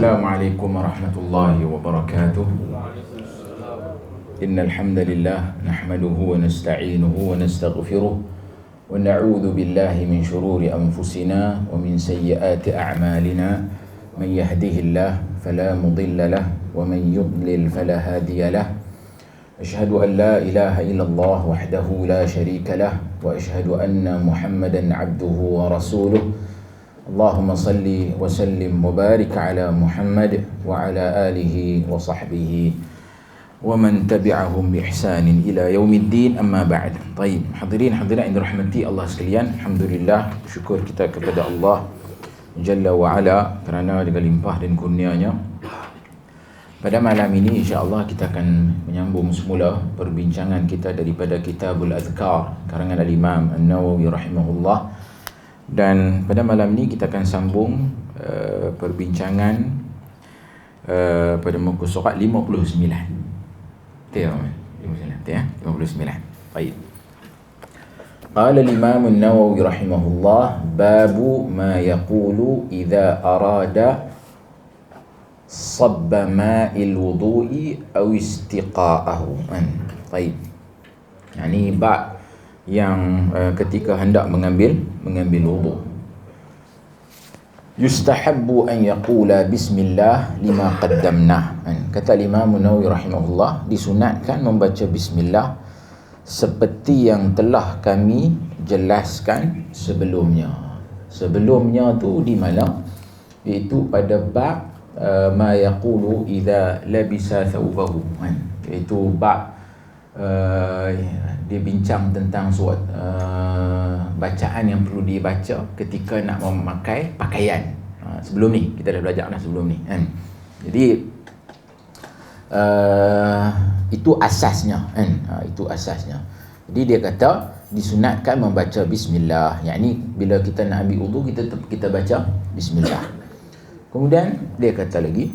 Assalamualaikum warahmatullahi wabarakatuh. Innal hamdalillah nahmaduhu wa nasta'inuhu wa nastaghfiruh wa na'udzu billahi min shururi anfusina wa min sayyiati a'malina. Man yahdihillahu fala mudilla lahu wa man yudlil fala hadiya lahu. Ashhadu an la ilaha illallah wahdahu la sharika lahu wa ashhadu anna Muhammadan 'abduhu wa rasuluh. Allahumma salli wa sallim wa barik ala Muhammad wa ala alihi wa sahbihi wa man tabi'ahum bi ihsanin ila yaumiddin, amma ba'd. Baik, hadirin hadirat yang dirahmati Allah sekalian, alhamdulillah, syukur kita kepada Allah Jalla wa ala kerana dengan limpah dan kurnianya pada malam ini insya-Allah kita akan menyambung semula perbincangan kita daripada Kitabul Azkar karangan Al-Imam An-Nawawi rahimahullah. Dan pada malam ni kita akan sambung perbincangan pada muka surat 59. Betul kan? 59 ya, 59. Baik. Qala al-Imam An-Nawawi rahimahullah, babu ma yaqulu idza arada sabba ma'il wudu'i aw istiqa'ahu. Baik. Yani bab yang ketika hendak mengambil wudu, yustahabbu an yaqula bismillah lima qaddamna. Kata Imam Nawawi rahimahullah, disunatkan membaca bismillah seperti yang telah kami jelaskan sebelumnya. Sebelumnya tu di mana? Iaitu pada bab ma yaqulu idza labisa thawbahu. Iaitu bab dia bincang tentang surat bacaan yang perlu dibaca ketika nak memakai pakaian. Sebelum ni kita dah belajar dah sebelum ni kan. Jadi itu asasnya kan. Itu asasnya. Jadi dia kata disunatkan membaca bismillah. Yakni bila kita nak ambil wudu kita baca bismillah. Kemudian dia kata lagi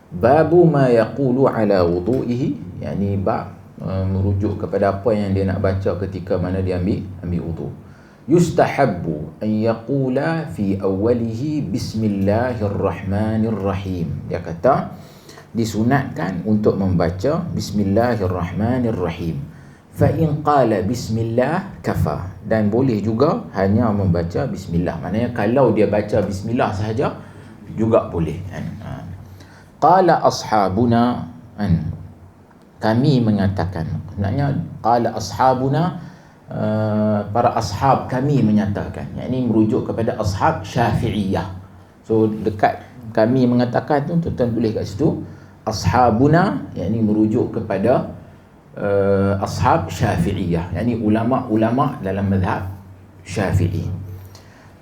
babu ma yaqulu ala wudu'ihi, yakni bab merujuk kepada apa yang dia nak baca ketika mana dia ambil wudu. Yustahabbu an yaqula fi awwalihi bismillahirrahmanirrahim. Dia kata disunatkan untuk membaca bismillahirrahmanirrahim. Fa in qala bismillah kafa, dan boleh juga hanya membaca bismillah. Maknanya kalau dia baca bismillah sahaja juga boleh kan. Qala ashabuna, kami mengatakan, maknanya qala ashabuna, para ashab kami menyatakan, yakni merujuk kepada ashab Syafi'iyah. So dekat kami mengatakan tu tuan tulis kat situ ashabuna, yakni merujuk kepada ashab Syafi'iyah, yakni ulama-ulama dalam mazhab Syafi'i.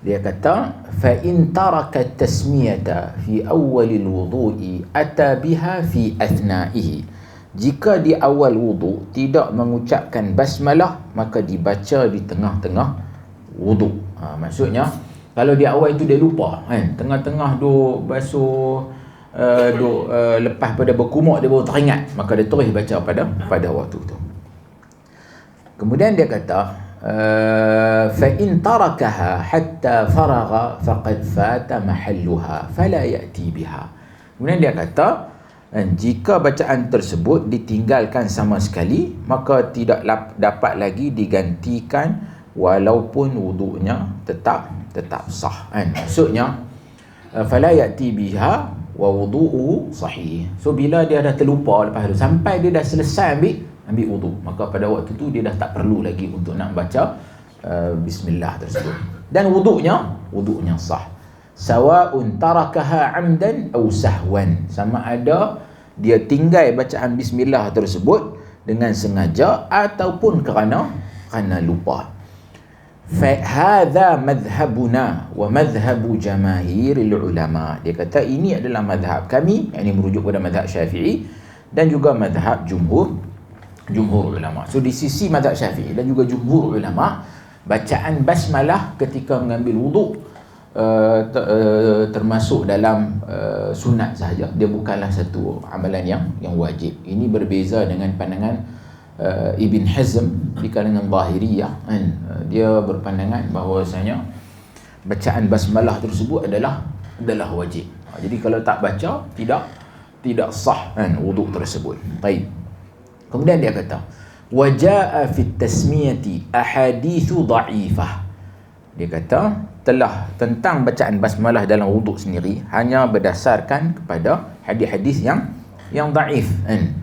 Dia kata fa in taraka tasmiyata fi awwalil wudu'i ata biha fi athna'ihi. Jika di awal wudu tidak mengucapkan basmalah, maka dibaca di tengah-tengah wudu. Maksudnya kalau di awal itu dia lupa kan, tengah-tengah duk basuh lepas pada berkumur dia baru teringat, maka dia terus baca pada waktu itu. Kemudian dia kata fa in tarakaha hatta faragha faqad fata mahalluha fala ya'ti biha. Kemudian dia kata jika bacaan tersebut ditinggalkan sama sekali, maka tidak dapat lagi digantikan walaupun wudunya tetap sah kan. Maksudnya fala ya'ti biha wa wudu'uhu sahih. So bila dia dah terlupa lepas tu sampai dia dah selesai ambil wudu, maka pada waktu tu dia dah tak perlu lagi untuk nak baca bismillah tersebut, dan wudunya sah. Sawa'un tarakaha 'amdan aw sahwan, sama ada dia tinggal bacaan bismillah tersebut dengan sengaja ataupun kerana lupa. Fa hadza madhhabuna wa madhhabu jamaahiril ulama. Dia kata ini adalah madhab kami, yakni merujuk pada madhab Syafi'i dan juga madhab jumhur ulama. So di sisi madhab Syafi'i dan juga jumhur ulama, bacaan basmalah ketika mengambil wudu termasuk dalam sunat sahaja, dia bukanlah satu amalan yang wajib. Ini berbeza dengan pandangan Ibn Hazm di kalangan Zahiriyah kan. Dia berpandangan bahawasanya bacaan basmalah tersebut adalah wajib. Jadi kalau tak baca, tidak sah kan wuduk tersebut. Baik. Kemudian dia kata, wa jaa fi tasmiyati ahaditsu dha'ifah. Dia kata telah tentang bacaan basmalah dalam wuduk sendiri hanya berdasarkan kepada hadis-hadis yang dhaif kan.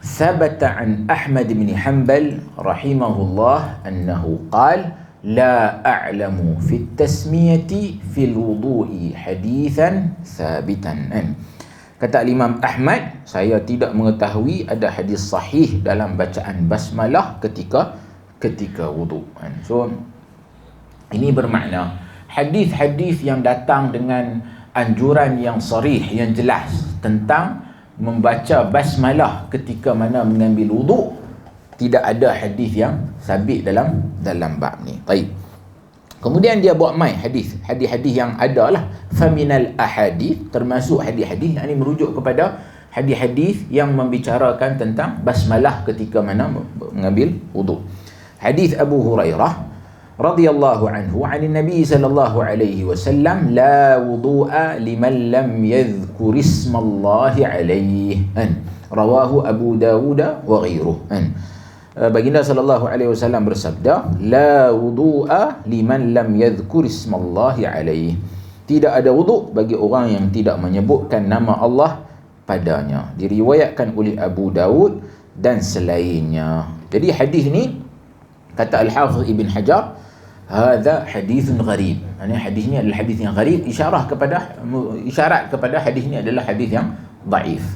Thabata an Ahmad bin Hanbal rahimahullah annahu qala la a'lamu fi tasmiyati fil wudu'i hadithan thabitan kan. Kata Imam Ahmad, saya tidak mengetahui ada hadis sahih dalam bacaan basmalah ketika wuduk. So ini bermakna hadis-hadis yang datang dengan anjuran yang sarih, yang jelas tentang membaca basmalah ketika mana mengambil wuduk, tidak ada hadis yang sabit dalam bab ni. Baik. Kemudian dia buat mai hadis yang ada lah, faminal ahadith, termasuk hadis-hadis yang ini merujuk kepada hadis-hadis yang membicarakan tentang basmalah ketika mana mengambil wuduk. Hadis Abu Hurairah radhiyallahu anhu 'an Nabi sallallahu alaihi wasallam, la wudu'a liman lam yadhkur ismallahi alaihi. Rawahu Abu Dawud wa ghairuh. Baginda sallallahu alaihi wasallam bersabda, la wudu'a liman lam yadhkur ismallahi alaihi. Tidak ada wuduk bagi orang yang tidak menyebutkan nama Allah padanya. Diriwayatkan oleh Abu Dawud dan selainnya. Jadi hadis ni kata Al-Hafiz Ibn Hajar, hadza hadithun gharib. Ini hadis ni adalah hadis yang gharib, isyarat kepada hadis ni adalah hadis yang dhaif.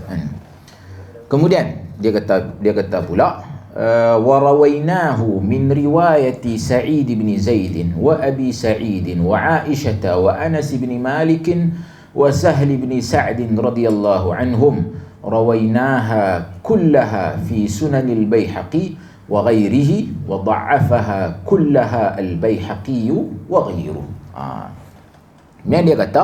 Kemudian dia kata pula, ورويناه من رواية سعيد بن زيد وأبي سعيد وعائشة وأنس بن مالك وسهل بن سعد رضي الله عنهم، رويناها كلها في سنن البيهقي وغيره وضعفها كلها البيهقي وغيره. Yang dia kata,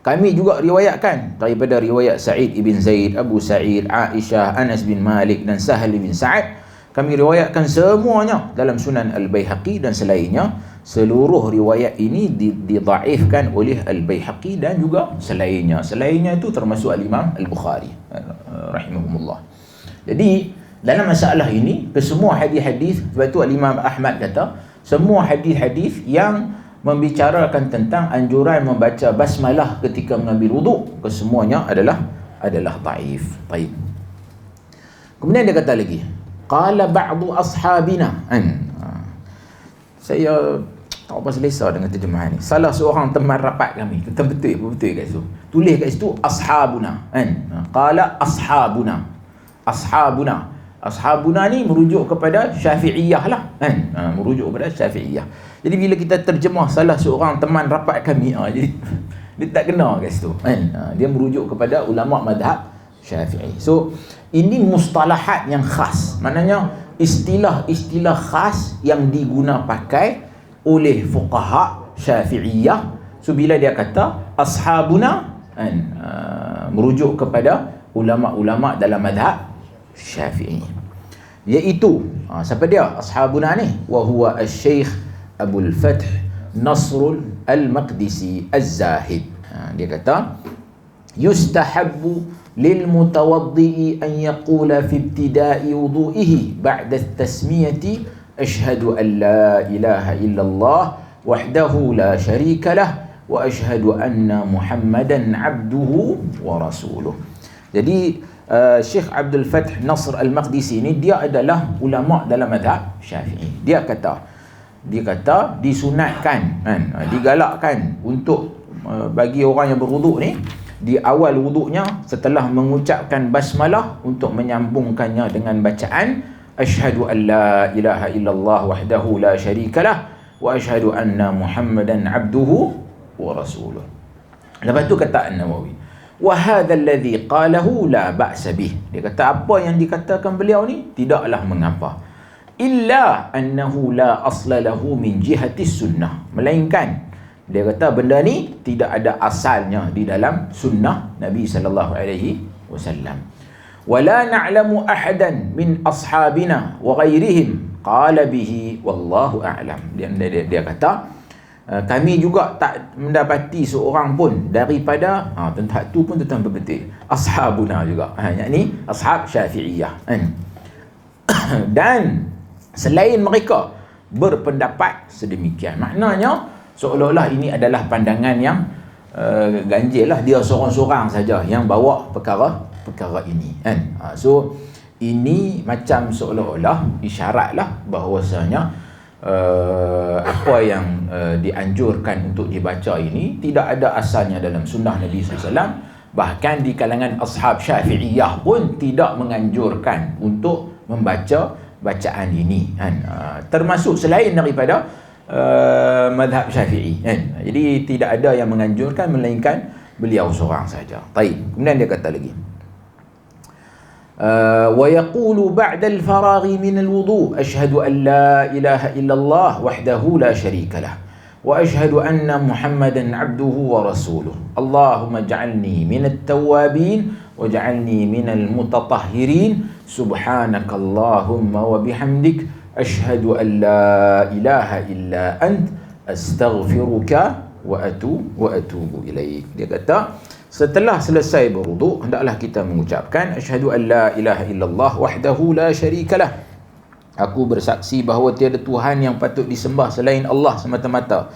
kami juga riwayatkan daripada riwayat Sa'id ibn Zaid, Abu Sa'id, Aisyah, Anas bin Malik dan Sahal bin Sa'ad. Kami riwayatkan semuanya dalam Sunan Al-Baihaqi dan selainnya. Seluruh riwayat ini didhaifkan oleh Al-Baihaqi dan juga selainnya. Selainnya itu termasuk Al-Imam Al-Bukhari rahimahumullah. Jadi dalam masalah ini, kesemua hadis-hadis, sebab itu Al-Imam Ahmad kata, semua hadis-hadis yang membicarakan tentang anjuran membaca basmalah ketika mengambil wuduk, kesemuanya adalah dhaif. Baik. Kemudian dia kata lagi, qala ba'du ashabina. Saya tak apa selesa dengan terjemahan ni. Salah seorang teman rapat kami, betul kat situ. Tulis kat situ ashabuna. Qala ashabuna. Ashabuna ni merujuk kepada Syafi'iyah lah. Merujuk kepada Syafi'iyah. Jadi bila kita terjemah salah seorang teman rapat kami, jadi dia tak kena kat situ. Dia merujuk kepada ulama mazhab Syafi'i. So ini mustalahat yang khas, maknanya istilah-istilah khas yang diguna pakai oleh fuqaha Syafi'iyah. So bila dia kata ashabuna, merujuk kepada ulama-ulama dalam mazhab Syafi'i, iaitu siapa dia ashabuna ni? Wa huwa asy-Syaikh Abul Fath Nasrul Al-Maqdisi Az-Zahid. Dia kata, yustahabbu للمتوضئ أن يقول في ابتداء وضوئه بعد التسمية أشهد أن لا إله إلا الله وحده لا شريك له وأشهد أن محمدا عبده ورسوله. Jadi Syekh Abdul Fath Nasr Al-Maqdisi ini, dia adalah ulama dalam mazhab Syafi'i. Dia kata disunatkan, digalakkan untuk bagi orang yang berwuduk ni, di awal wuduknya setelah mengucapkan basmalah, untuk menyambungkannya dengan bacaan asyhadu an la ilaha illallah wahdahu la syarikalah wa asyhadu anna muhammadan abduhu wa rasuluh. Lepas tu kata An-Nawawi, wa hadha alladhi qalahu la ba'sa bih. Dia kata apa yang dikatakan beliau ni tidaklah mengapa, illa annahu la asla lahu min jihati sunnah, melainkan dia kata benda ni tidak ada asalnya di dalam sunnah Nabi sallallahu alaihi wasallam. Wala na'lamu ahadan min ashabina wa ghairihim qala bihi wallahu a'lam. Dia kata kami juga tak mendapati seorang pun daripada tentang tu pun tentang betul ashabuna juga, yakni ashab Syafi'iyah kan. Dan selain mereka berpendapat sedemikian. Maknanya seolah-olah ini adalah pandangan yang ganjil lah, dia seorang-seorang saja yang bawa perkara ini kan. So ini macam seolah-olah isyaratlah bahawasanya apa yang dianjurkan untuk dibaca ini tidak ada asalnya dalam sunnah Nabi SAW. Bahkan di kalangan ashab Syafi'iyah pun tidak menganjurkan untuk membaca bacaan ini kan. Termasuk selain daripada mazhab Syafi'i kan. Jadi tidak ada yang menganjurkan melainkan beliau seorang saja. Baik, kemudian dia kata lagi wa yaqulu ba'da al-faraghi min al-wudu' ashhadu an la ilaha illallah wahdahu la sharika lah wa ashhadu anna Muhammadan 'abduhu wa rasuluh. Allahumma ij'alni min at-tawwabin waj'alni min al-mutatahhirin. Subhanakallahumma wa bihamdik ashhadu an la ilaha illa ant astaghfiruka wa atubu ilaik. Dia kata setelah selesai berwuduk hendaklah kita mengucapkan asyhadu an la ilaha illallah wahdahu la syarikalah. Aku bersaksi bahawa tiada Tuhan yang patut disembah selain Allah semata-mata,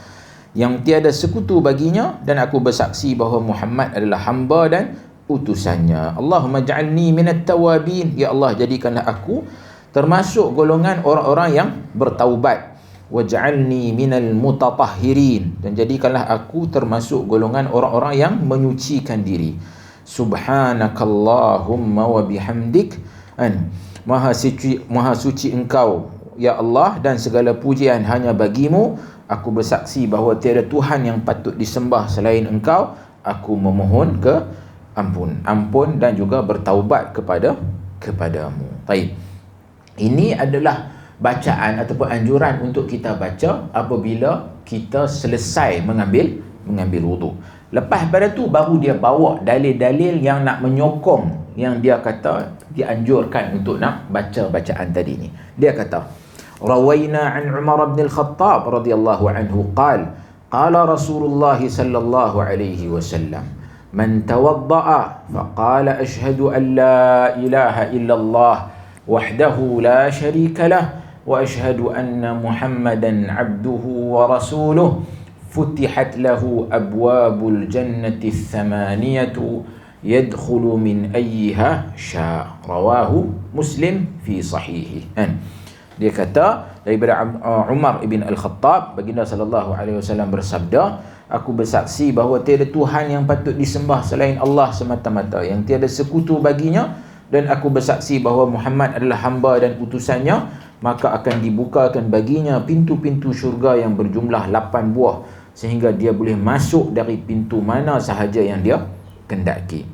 yang tiada sekutu baginya, dan aku bersaksi bahawa Muhammad adalah hamba dan utusannya. Allahumma ja'alni minat tawabin. Ya Allah, jadikanlah aku termasuk golongan orang-orang yang bertaubat. Waj'alni minal mutatahhirin, dan jadikanlah aku termasuk golongan orang-orang yang menyucikan diri. Subhanakallahumma wa bihamdik, maha suci engkau ya Allah, dan segala pujian hanya bagimu. Aku bersaksi bahawa tiada Tuhan yang patut disembah selain engkau. Aku memohon ke ampun dan juga bertaubat kepadamu. Baik. Ini adalah bacaan ataupun anjuran untuk kita baca apabila kita selesai mengambil wuduk. Lepas pada tu baru dia bawa dalil-dalil yang nak menyokong yang dia kata dianjurkan untuk nak baca bacaan tadi ni. Dia kata, rawaina an Umar bin Al-Khattab radhiyallahu anhu qala Rasulullah sallallahu alaihi wasallam, man tawadda'a faqala ashhadu an la ilaha illallah wahdahu la syarika lah wa ashhadu anna Muhammadan 'abduhu wa rasuluh futihat lahu abwabul jannati thamaniyatu yadkhulu min ayyiha sya'. Rawahu Muslim fi sahihi. Dia kata daripada Umar ibn Al-Khattab, baginda sallallahu alaihi wasallam bersabda, aku bersaksi bahawa tiada Tuhan yang patut disembah selain Allah semata-mata, yang tiada sekutu baginya, dan aku bersaksi bahawa Muhammad adalah hamba dan utusannya. Maka akan dibukakan baginya pintu-pintu syurga yang berjumlah 8 buah, sehingga dia boleh masuk dari pintu mana sahaja yang dia kendaki.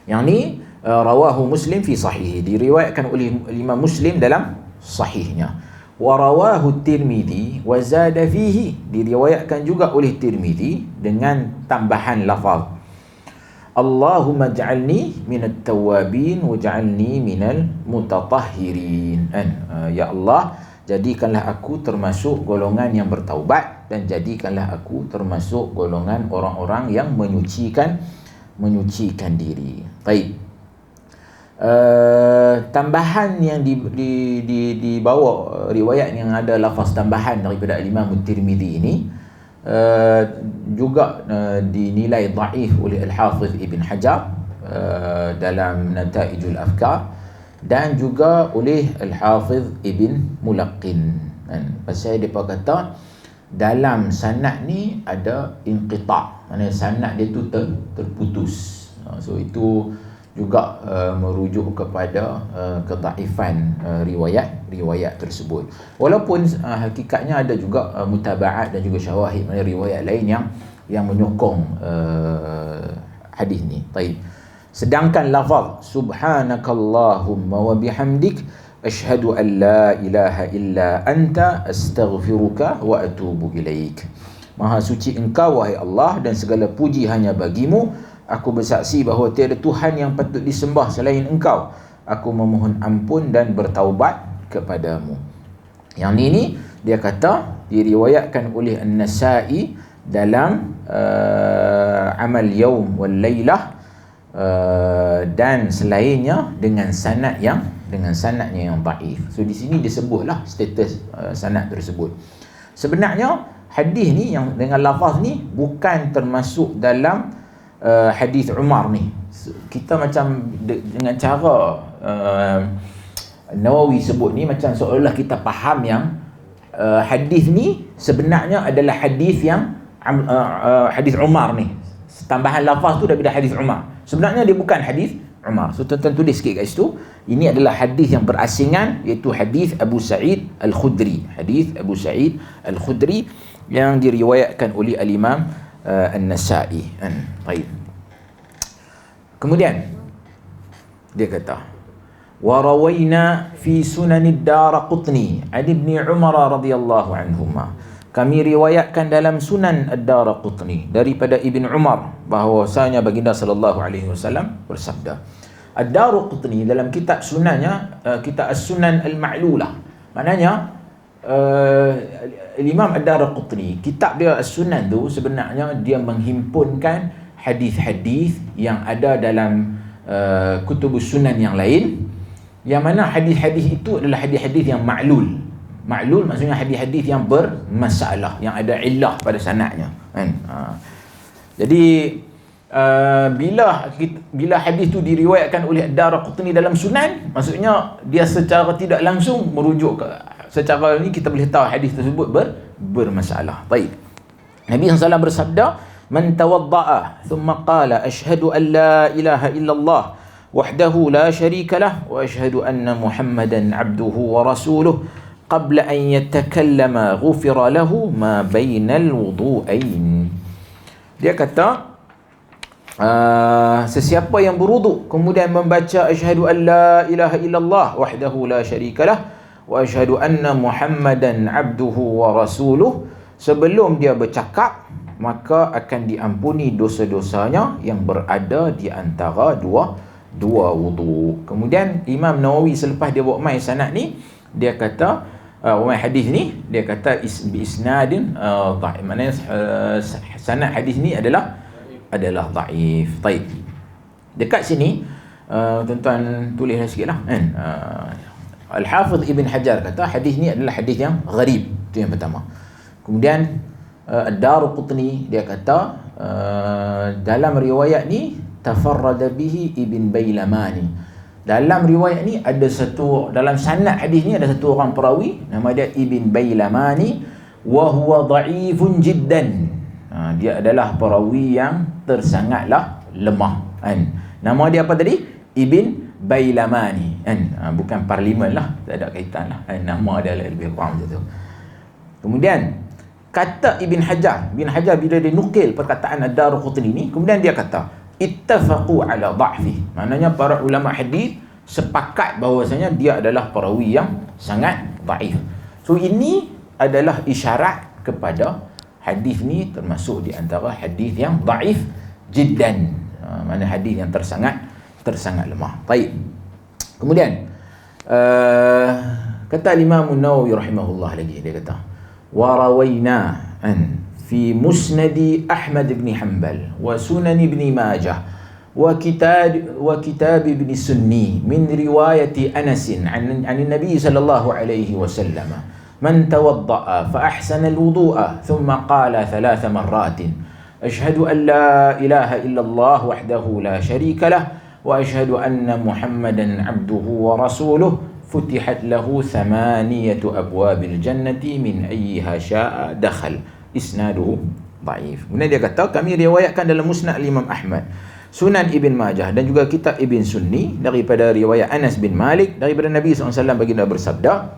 Yang ni rawahu Muslim fi sahih, diriwayatkan oleh Imam Muslim dalam sahihnya. Wa rawahu Tirmizi wa zada fihi, diriwayatkan juga oleh Tirmizi dengan tambahan lafaz Allahumma ja'alni minat tawabin wa ja'alni minal mutatahhirin. Ya Allah, jadikanlah aku termasuk golongan yang bertaubat, dan jadikanlah aku termasuk golongan orang-orang yang menyucikan diri. Baik. Tambahan yang dibawa riwayat yang ada lafaz tambahan daripada Imam Tirmizi ini juga dinilai dhaif oleh Al-Hafiz Ibn Hajar dalam Nataijul Afkar, dan juga oleh Al-Hafiz Ibn Mulaqqin. Pasal mereka kata dalam sanad ni ada inqita', maknanya sanad dia tu terputus. So itu juga merujuk kepada kedhaifan riwayat tersebut. Walaupun hakikatnya ada juga mutaba'at dan juga syawahid, maknanya riwayat lain yang menyokong hadis ni. Baik. Sedangkan lafaz subhanakallahumma wa bihamdik asyhadu an la ilaha illa anta astaghfiruka wa atubu ilaik. Maha suci engkau wahai Allah, dan segala puji hanya bagimu. Aku bersaksi bahawa tiada Tuhan yang patut disembah selain engkau. Aku memohon ampun dan bertaubat kepadamu. Yang ni Dia kata diriwayatkan oleh An-Nasa'i dalam amal yaum wal lailah, dan selainnya dengan sanadnya yang dhaif. So di sini disebutlah status sanad tersebut. Sebenarnya hadis ni yang dengan lafaz ni bukan termasuk dalam hadis Umar ni. Kita macam dengan cara Nawawi sebut ni, macam seolah kita faham yang hadis ni sebenarnya adalah hadis yang hadis Umar ni. Tambahan lafaz tu daripada hadis Umar. Sebenarnya dia bukan hadis Umar. So tuan-tuan tulis sikit kat situ. Ini adalah hadis yang berasingan, iaitu hadis Abu Sa'id Al-Khudri. Hadis Abu Sa'id Al-Khudri yang diriwayatkan oleh al-Imam An-Nasa'i. Baik. Kemudian dia kata, wa rawayna fi sunanid Daraqutni an Ibn Umar radhiyallahu anhuma. Kami riwayatkan dalam Sunan Ad-Daraqutni daripada Ibn Umar bahawasanya baginda sallallahu alaihi wasallam bersabda. Ad-Daraqutni dalam kitab sunannya, kitab As-Sunan Al-Ma'lulah. Maknanya Imam Ad-Daraqutni, kitab dia As-Sunan tu sebenarnya dia menghimpunkan hadis-hadis yang ada dalam kutubus sunan yang lain, yang mana hadis-hadis itu adalah hadis-hadis yang ma'lul. Ma'lul maksudnya hadis-hadis yang bermasalah, yang ada illah pada sanadnya, kan? Jadi bila hadis tu diriwayatkan oleh Ad-Daraqutni dalam Sunan, maksudnya dia secara tidak langsung merujuk ke, secara ni kita boleh tahu hadis tersebut bermasalah. Baik. Nabi SAW bersabda, "Man tawadda'a thumma qala ashhadu an la ilaha illallah wahdahu la syarika lah wa ashhadu anna Muhammadan 'abduhu wa rasuluh qabla an yatakallama ghufira lahu ma bainal wudu'ain." Dia kata sesiapa yang berwuduk kemudian membaca asyhadu an la ilaha illallah wahdahu la syarikalah wa asyhadu anna Muhammadan 'abduhu wa rasuluh, sebelum dia bercakap maka akan diampuni dosa-dosanya yang berada di antara dua wuduk. Kemudian Imam Nawawi selepas dia buat mai sanad ni, dia kata hadis ni, dia kata bi isnadin dhaif. Maknanya sanad hadis ni adalah dhaif. Baik. Dekat sini tuan-tuan tulislah sikitlah, kan. Al-Hafiz Ibn Hajar kata hadis ni adalah hadis yang gharib. Itu yang pertama. Kemudian Ad-Daraqutni dia kata dalam riwayat ni tafarrada bihi Ibn Bailamani. Dalam riwayat ni ada satu, dalam sanad hadis ni ada satu orang perawi nama dia Ibn Bailamani, wa huwa dha'ifun jiddan. Dia adalah perawi yang tersangatlah lemah, kan. Nama dia apa tadi? Ibn Bailamani, kan. Bukan parlimen lah, tak ada kaitan lah, kan. Nama dia lebih kurang macam tu. Kemudian kata Ibn Hajar bila dia nukil perkataan Ad-Daraqutni ni, kemudian dia kata ittafaqu ala dha'fi. Maknanya para ulama hadis sepakat bahawasanya dia adalah perawi yang sangat dhaif. So ini adalah isyarat kepada hadis ni termasuk di antara hadis yang dhaif jiddan. Mana hadis yang tersangat lemah. Baik. Kemudian kata Imam An-Nawawi rahimahullah lagi, dia kata wa rawayna an في مسند أحمد بن حنبل وسنن بن ماجه وكتاب ابن السني من رواية أنس عن النبي صلى الله عليه وسلم من توضأ فأحسن الوضوء ثم قال 3 مرات أشهد أن لا إله إلا الله وحده لا شريك له وأشهد أن محمدا عبده ورسوله فتحت له 8 أبواب الجنة من أيها شاء دخل isnaduhu dhaif. Kemudian dia kata kami riwayatkan dalam Musnad Imam Ahmad, Sunan Ibn Majah dan juga kitab Ibn Sunni daripada riwayat Anas bin Malik daripada Nabi SAW baginda bersabda,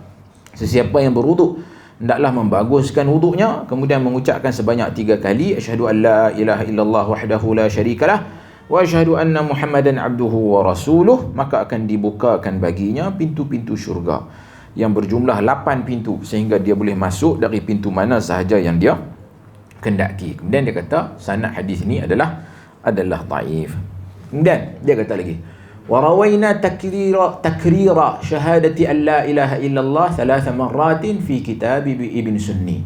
sesiapa yang berwuduk hendaklah membaguskan wuduknya, kemudian mengucapkan sebanyak 3 kali asyhadu an la ilaha illallah wahdahu la syarikalah wa asyhadu anna Muhammadan abduhu wa rasuluh, maka akan dibukakan baginya pintu-pintu syurga yang berjumlah 8 pintu, sehingga dia boleh masuk dari pintu mana sahaja yang dia kendaki. Kemudian dia kata sanad hadis ni adalah dhaif. Kemudian dia kata lagi وروينا تكرير شهادة أن لا إله إلا الله 3 مرات في كتاب ابن سني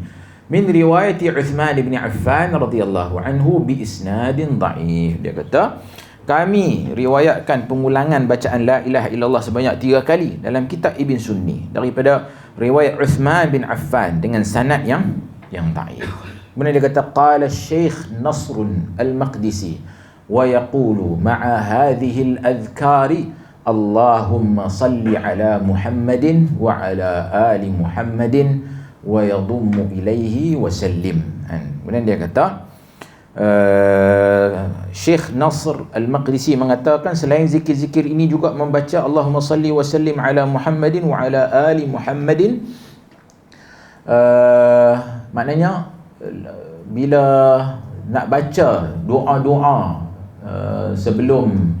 من رواية عثمان بن عفان رضي الله عنه بإسناد ضعيف. Dia kata, kami riwayatkan pengulangan bacaan la ilaha illallah sebanyak 3 kali dalam kitab Ibn Sunni daripada riwayat Uthman bin Affan dengan sanad yang dhaif. Kemudian dia kata, qala Syekh Nasr al-Maqdisi wa yaqulu ma'a hadhihi al-adhkari Allahumma salli ala Muhammadin wa ala ali Muhammadin wa yadhummu ilaihi wa sallim. Kemudian dia kata, Syekh Nasr Al-Maqdisi mengatakan selain zikir-zikir ini juga membaca Allahumma salli wa sallim ala Muhammadin wa ala ali Muhammadin. Maknanya bila nak baca doa-doa sebelum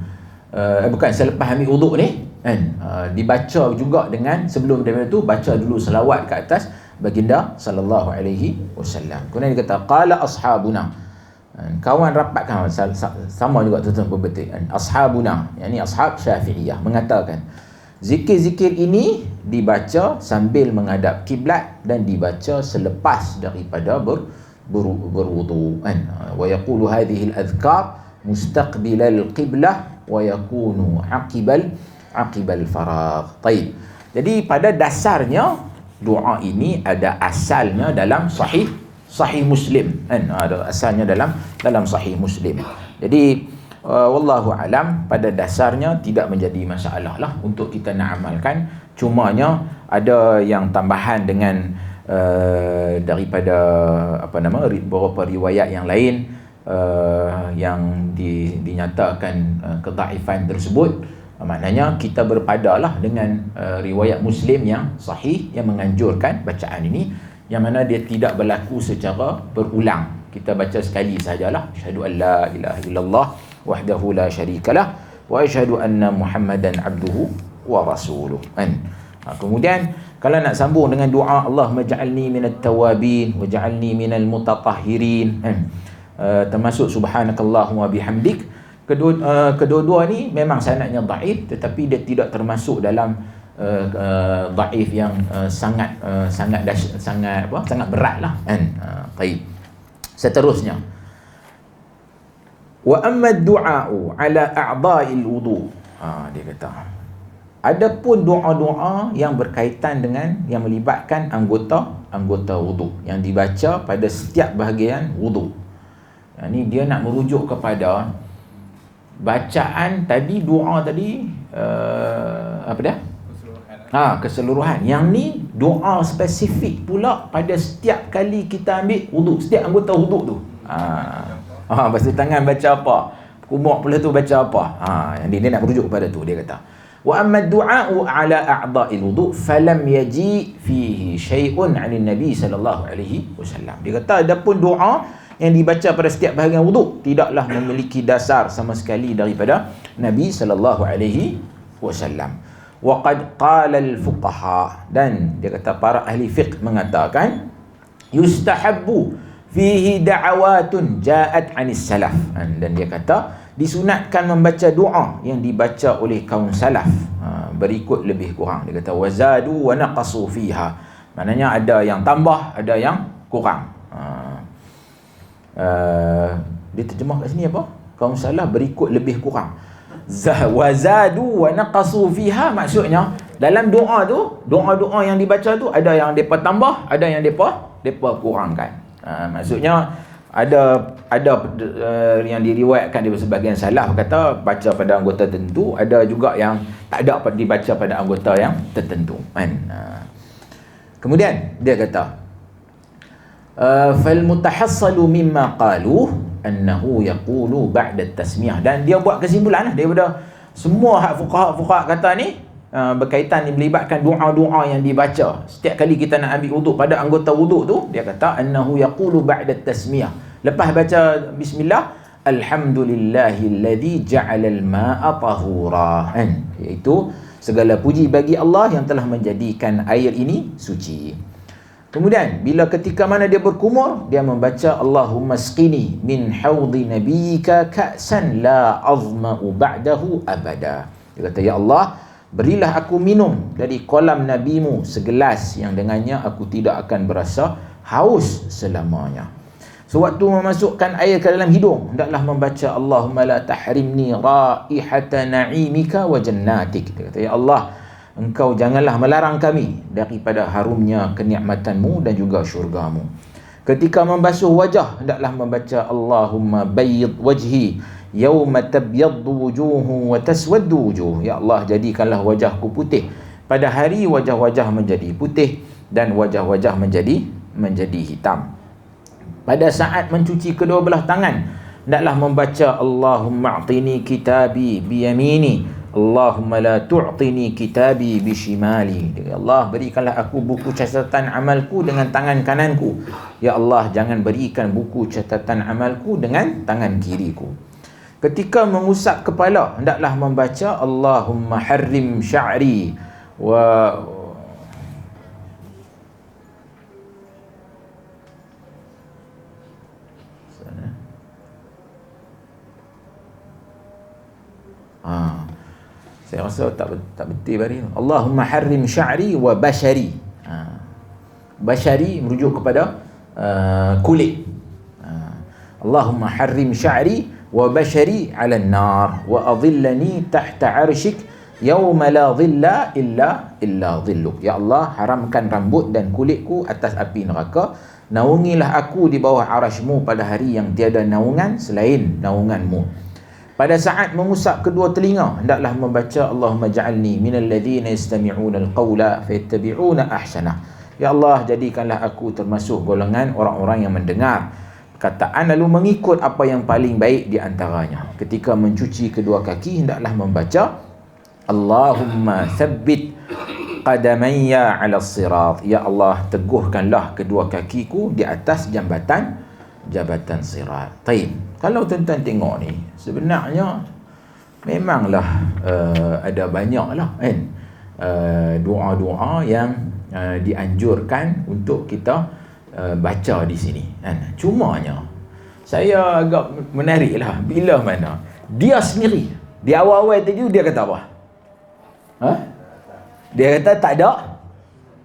bukan selepas ambil wuduk ni kan, dibaca juga dengan sebelum daripada tu baca dulu selawat ke atas baginda sallallahu alaihi wasallam. Kemudian dia kata qala ashabuna, kawan rapat kawan sama juga tuan-tuan betul, ashabuna yakni ashab Syafi'iyah mengatakan zikir-zikir ini dibaca sambil menghadap kiblat dan dibaca selepas daripada berwudu kan. Wa yaqulu hadhihi al-adhkar mustaqbil al-qiblah wa yakunu aqibal faragh. Baik. Jadi pada dasarnya doa ini ada asalnya dalam sahih Muslim kan, ada asalnya dalam sahih Muslim. Jadi wallahu alam, pada dasarnya tidak menjadi masalah lah untuk kita nak amalkan. Cumanya ada yang tambahan dengan daripada beberapa riwayat yang lain yang dinyatakan kedhaifan tersebut. Maknanya kita berpadalah dengan riwayat Muslim yang sahih yang menganjurkan bacaan ini, yang mana dia tidak berlaku secara berulang. Kita baca sekali sajalah, asyhadu an la ilaha illallah wahdahu la syarikalah wa asyhadu anna Muhammadan abduhu wa rasuluh kan. Kemudian kalau nak sambung dengan doa Allahumma ja'alni minat tawabin wa ja'alni minal mutatahhirin kan, termasuk subhanakallahumma bihamdik. Kedua-dua ni memang sanadnya dhaif, tetapi dia tidak termasuk dalam dhaif yang sangat berat lah kan. Baik. Seterusnya, wa amma ad-du'a'u ala a'dha'il wudu. Dia kata, adapun doa-doa yang berkaitan dengan yang melibatkan anggota wudu yang dibaca pada setiap bahagian wudu. Yang ni dia nak merujuk kepada bacaan tadi, doa tadi apa dah? Keseluruhan. Yang ni doa spesifik pula pada setiap kali kita ambil wudu, setiap anggota wudu tu. Basuh tangan baca apa? Kumur pula tu baca apa? Yang dia nak merujuk kepada tu. Dia kata, wa amma ad-du'a'u ala a'dha'il wudu falam yaji fihi syai'un 'anil nabi sallallahu alaihi wasallam. Dia kata adapun doa yang dibaca pada setiap bahagian wudu tidaklah memiliki dasar sama sekali daripada Nabi sallallahu alaihi wasallam. Wa qad qala al-fuqaha, dan dia kata para ahli fiqh mengatakan yustahabbu fihi da'awatun ja'at 'anis salaf. Dan dia kata disunatkan membaca doa yang dibaca oleh kaum salaf berikut lebih kurang. Dia kata wazadu wa naqasu fiha, maknanya ada yang tambah, ada yang kurang. Dia terjemah kat sini apa? Kaum salaf berikut lebih kurang. Wazadu wa naqasu fiha, maksudnya dalam doa tu, doa-doa yang dibaca tu ada yang depa tambah, ada yang depa kurangkan. Maksudnya ada yang diriwayatkan dari sebahagian salaf kata baca pada anggota tertentu, ada juga yang tak ada dibaca pada anggota yang tertentu kan. Kemudian dia kata fal mutahassalu mimma qalu annahu yaqulu ba'da at-tasmiyah, dan dia buat kesimpulan daripada semua hak fuqaha kata ni berkaitan melibatkan doa-doa yang dibaca setiap kali kita nak ambil wuduk pada anggota wuduk tu. Dia kata annahu yaqulu ba'da at-tasmiyah, lepas baca bismillah, alhamdulillahilladzi ja'ala al-ma'a tahura, iaitu segala puji bagi Allah yang telah menjadikan air ini suci. Kemudian bila ketika mana dia berkumur, dia membaca Allahumma sqini min haudhi nabiyyika ka'san la azma'u ba'dahu abada. Dia kata, ya Allah, berilah aku minum dari kolam nabimu segelas yang dengannya aku tidak akan berasa haus selamanya. Sewaktu memasukkan air ke dalam hidung, hendaklah membaca Allahumma la tahrimni raihata na'imika wa jannatik. Dia kata, ya Allah, Engkau janganlah melarang kami daripada harumnya kenikmatanmu dan juga syurgamu. Ketika membasuh wajah, hendaklah membaca Allahumma bayyid wajhi yawma tabyaddu wujuhu wa taswaddu wujuh. Ya Allah, jadikanlah wajahku putih pada hari wajah-wajah menjadi putih dan wajah-wajah menjadi hitam. Pada saat mencuci kedua belah tangan, hendaklah membaca Allahumma a'tini kitabi biyamini, Allahumma la tu'tini kitabi bishimali. Ya Allah, berikanlah aku buku catatan amalku dengan tangan kananku. Ya Allah, jangan berikan buku catatan amalku dengan tangan kiriku. Ketika mengusap kepala, hendaklah membaca Allahumma harrim sya'ri wa saya rasa tak betul hari tu. Allahumma harrim sya'ri wa bashari. Bashari merujuk kepada kulit. Allahumma harrim sya'ri wa bashari 'ala an-nar wa adhillani tahta 'arsyik yawma la dhilla illa dhilluk. Ya Allah, haramkan rambut dan kulitku atas api neraka. Naungilah aku di bawah arasy-Mu pada hari yang tiada naungan selain naungan-Mu. Pada saat mengusap kedua telinga, hendaklah membaca Allahumma ja'alni minal ladzina yastami'una al-qawla fayattabi'una ahsanah. Ya Allah, jadikanlah aku termasuk golongan orang-orang yang mendengar perkataan lalu mengikut apa yang paling baik di antaranya. Ketika mencuci kedua kaki, hendaklah membaca Allahumma thabbit qadamayya 'ala as-sirat. Ya Allah, teguhkanlah kedua kakiku di atas jabatan sirat. Taib. Kalau tuan-tuan tengok ni, sebenarnya memanglah ada banyaklah kan doa-doa yang dianjurkan untuk kita baca di sini kan. Cumanya saya agak menariklah bila mana dia sendiri di awal-awal tadi dia kata apa? Dia kata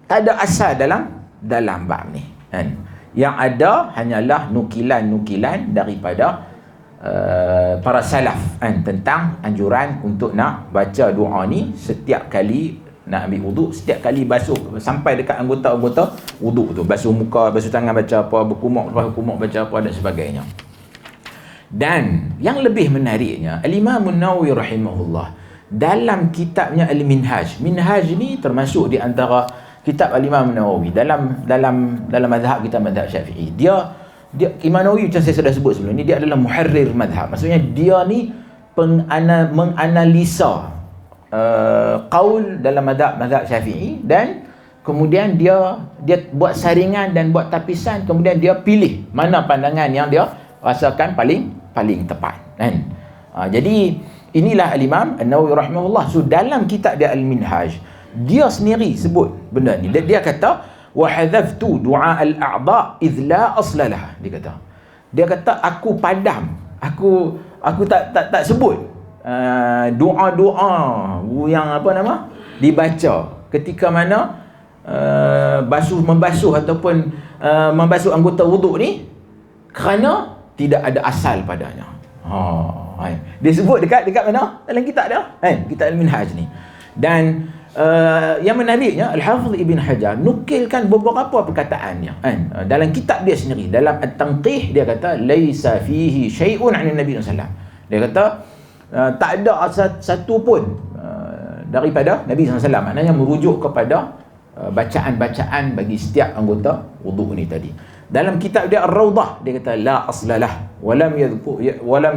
tak ada asal dalam bab ni kan. Yang ada hanyalah nukilan-nukilan daripada para salaf kan, tentang anjuran untuk nak baca doa ni setiap kali nak ambil wuduk, setiap kali basuh sampai dekat anggota-anggota wuduk tu, basuh muka, basuh tangan baca apa, berkumuk baca apa dan sebagainya. Dan yang lebih menariknya, Al-Imam An-Nawawi rahimahullah dalam kitabnya Al-Minhaj. Minhaj ni termasuk di antara kitab Al-Imam Nawawi dalam mazhab kita, mazhab Syafi'i. Dia Imam Nawawi, macam saya sudah sebut sebelum ni, dia adalah muharrir mazhab. Maksudnya dia ni menganalisa qaul dalam mazhab Syafi'i, dan kemudian dia buat saringan dan buat tapisan, kemudian dia pilih mana pandangan yang dia rasakan paling tepat kan. Jadi inilah Al-Imam An-Nawawi rahimahullah. So dalam kitab dia Al-Minhaj, dia sendiri sebut benda ni. Dia kata wa hadzaftu du'a al-a'dha idh la aslalah. Dia kata aku padam, aku tak sebut doa-doa yang dibaca ketika mana membasuh ataupun membasuh anggota wuduk ni, kerana tidak ada asal padanya. Dia sebut dekat mana? Dalam kitab dia kan, kitab Al-Minhaj ni. Dan yang menariknya, Al-Hafidh Ibn Hajar nukilkan beberapa perkataannya kan, dalam kitab dia sendiri. Dalam At-Tanqih dia kata laisa fihi syai'un 'an Nabi sallallahu alaihi wasallam. Dia kata tak ada satu pun daripada Nabi sallallahu alaihi wasallam, maknanya merujuk kepada bacaan-bacaan bagi setiap anggota wuduk ni tadi. Dalam kitab dia Ar-Rawdah dia kata la aslalah walam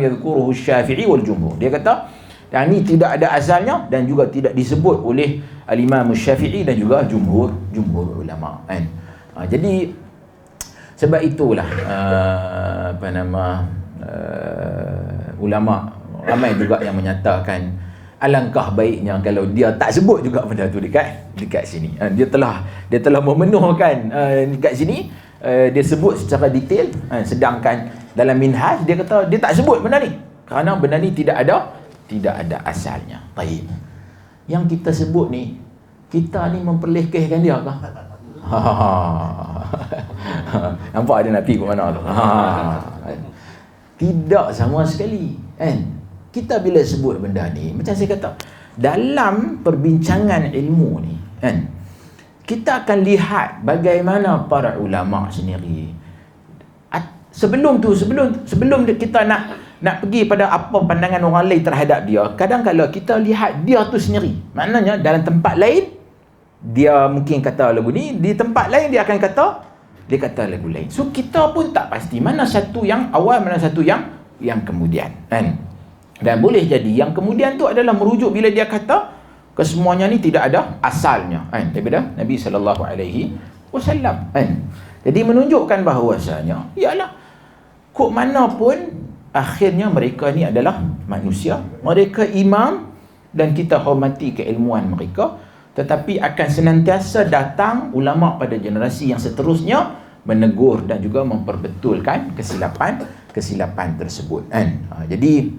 yadhkuruhu Syafi'i wal jumhur. Dia kata yang ni tidak ada asalnya dan juga tidak disebut oleh Al-Imam Syafi'i dan juga jumhur ulama kan. Jadi sebab itulah ulama ramai juga yang menyatakan alangkah baiknya kalau dia tak sebut juga benda tu dekat sini. Dia telah memenuhkan dekat sini, dia sebut secara detail, sedangkan dalam Minhaj dia kata dia tak sebut benda ni kerana benda ni tidak tidak ada asalnya. Baik. Yang kita sebut ni, kita ni memperlekehkan dia kah? Nampak ada nak pergi ke mana tu? Tidak sama sekali, kan? Kita bila sebut benda ni, macam saya kata, dalam perbincangan ilmu ni, kan, kita akan lihat bagaimana para ulama sendiri. Sebelum kita nak pergi pada apa pandangan orang lain terhadap dia, kadang-kadang kita lihat dia tu sendiri. Maknanya dalam tempat lain dia mungkin kata lagu ni, di tempat lain dia akan kata lagu lain. So kita pun tak pasti mana satu yang awal, mana satu yang kemudian, kan? Dan boleh jadi yang kemudian tu adalah merujuk bila dia kata kesemuanya ni tidak ada asalnya, kan, daripada Nabi SAW, kan? Jadi menunjukkan bahawasanya ialah kok mana pun akhirnya mereka ni adalah manusia, mereka imam dan kita hormati keilmuan mereka, tetapi akan senantiasa datang ulama pada generasi yang seterusnya menegur dan juga memperbetulkan kesilapan tersebut, kan? Jadi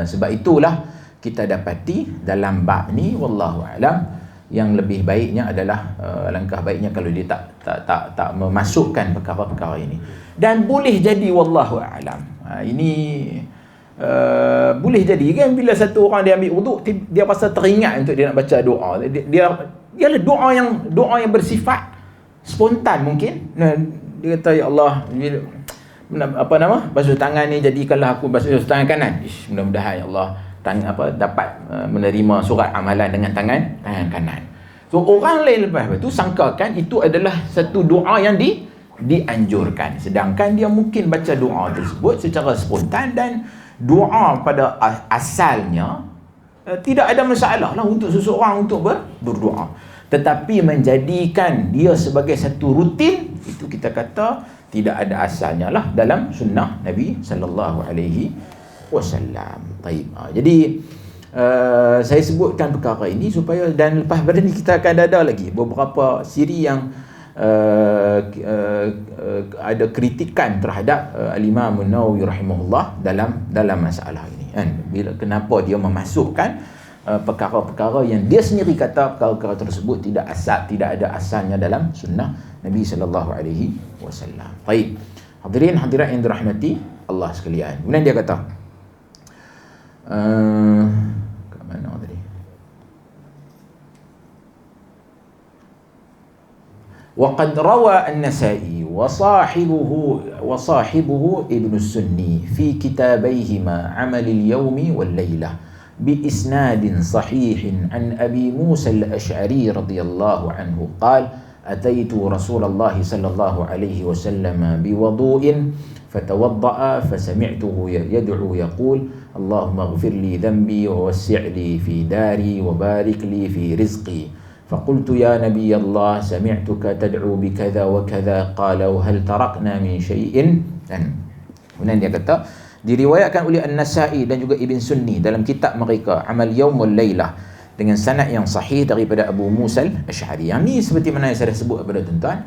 sebab itulah kita dapati dalam bab ni, wallahu alam, yang lebih baiknya adalah alangkah baiknya kalau dia tak memasukkan perkara-perkara ini. Dan boleh jadi wallahu alam, ini boleh jadi kan, bila satu orang dia ambil wuduk, dia rasa teringat untuk dia nak baca doa, dia ialah doa yang bersifat spontan mungkin. Dia kata, ya Allah, basuh tangan ni, jadikanlah aku basuh tangan kanan. Mudah-mudahan ya Allah dapat menerima surat amalan dengan tangan kanan. So orang lain lepas itu sangkakan itu adalah satu doa yang dianjurkan, sedangkan dia mungkin baca doa tersebut secara spontan, dan doa pada asalnya tidak ada masalah lah untuk seseorang untuk berdoa, tetapi menjadikan dia sebagai satu rutin, itu kita kata tidak ada asalnya lah dalam sunnah Nabi sallallahu alaihi wasallam. Baik. Jadi saya sebutkan perkara ini supaya, dan lepas pada ni kita akan ada lagi beberapa siri yang ada kritikan terhadap Al-Imam An-Nawawi rahimahullah dalam masalah ini, kan? Kenapa dia memasukkan perkara-perkara yang dia sendiri kata perkara-perkara tersebut tidak ada asalnya dalam sunnah Nabi sallallahu alaihi wasallam. Baik. Hadirin hadirat yang dirahmati Allah sekalian. Kemudian dia kata kat mana tadi? وقد روى النسائي وصاحبه ابن السني في كتابيهما عمل اليوم والليلة بإسناد صحيح عن أبي موسى الأشعري رضي الله عنه قال أتيت رسول الله صلى الله عليه وسلم بوضوء فتوضأ فسمعته يدعو يقول اللهم اغفر لي ذنبي ووسع لي في داري وبارك لي في رزقي فقلت يا نبي الله سمعتك تدعو بكذا وكذا قال وهل تركنا من شيء. Kemudian dia kata diriwayatkan oleh An-Nasa'i dan juga Ibn Sunni dalam kitab mereka Amal Yaum wal Lailah dengan sanad yang sahih daripada Abu Musa al-Ash'ari. Yang ni seperti mana yang saya dah sebut kepada tuan-tuan,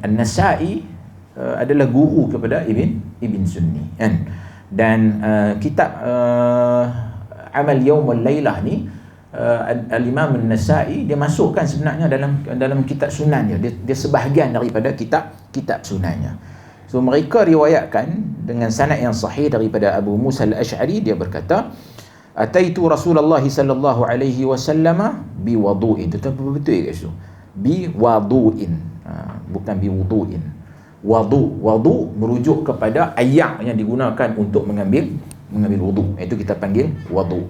An-Nasa'i adalah guru kepada Ibn Sunni, kan? Dan kitab Amal Yaum wal Lailah ni Al-Imam An-Nasa'i dia masukkan sebenarnya dalam kitab sunannya, dia sebahagian daripada kitab sunannya. So mereka riwayatkan dengan sanad yang sahih daripada Abu Musa al-Ash'ari, dia berkata ataitu Rasulullah sallallahu alaihi wasallam biwudu'in. Betul ke itu? Biwudu'in, bukan biwudu'in. Wudu merujuk kepada ayak yang digunakan untuk mengambil wudu, itu kita panggil wudu.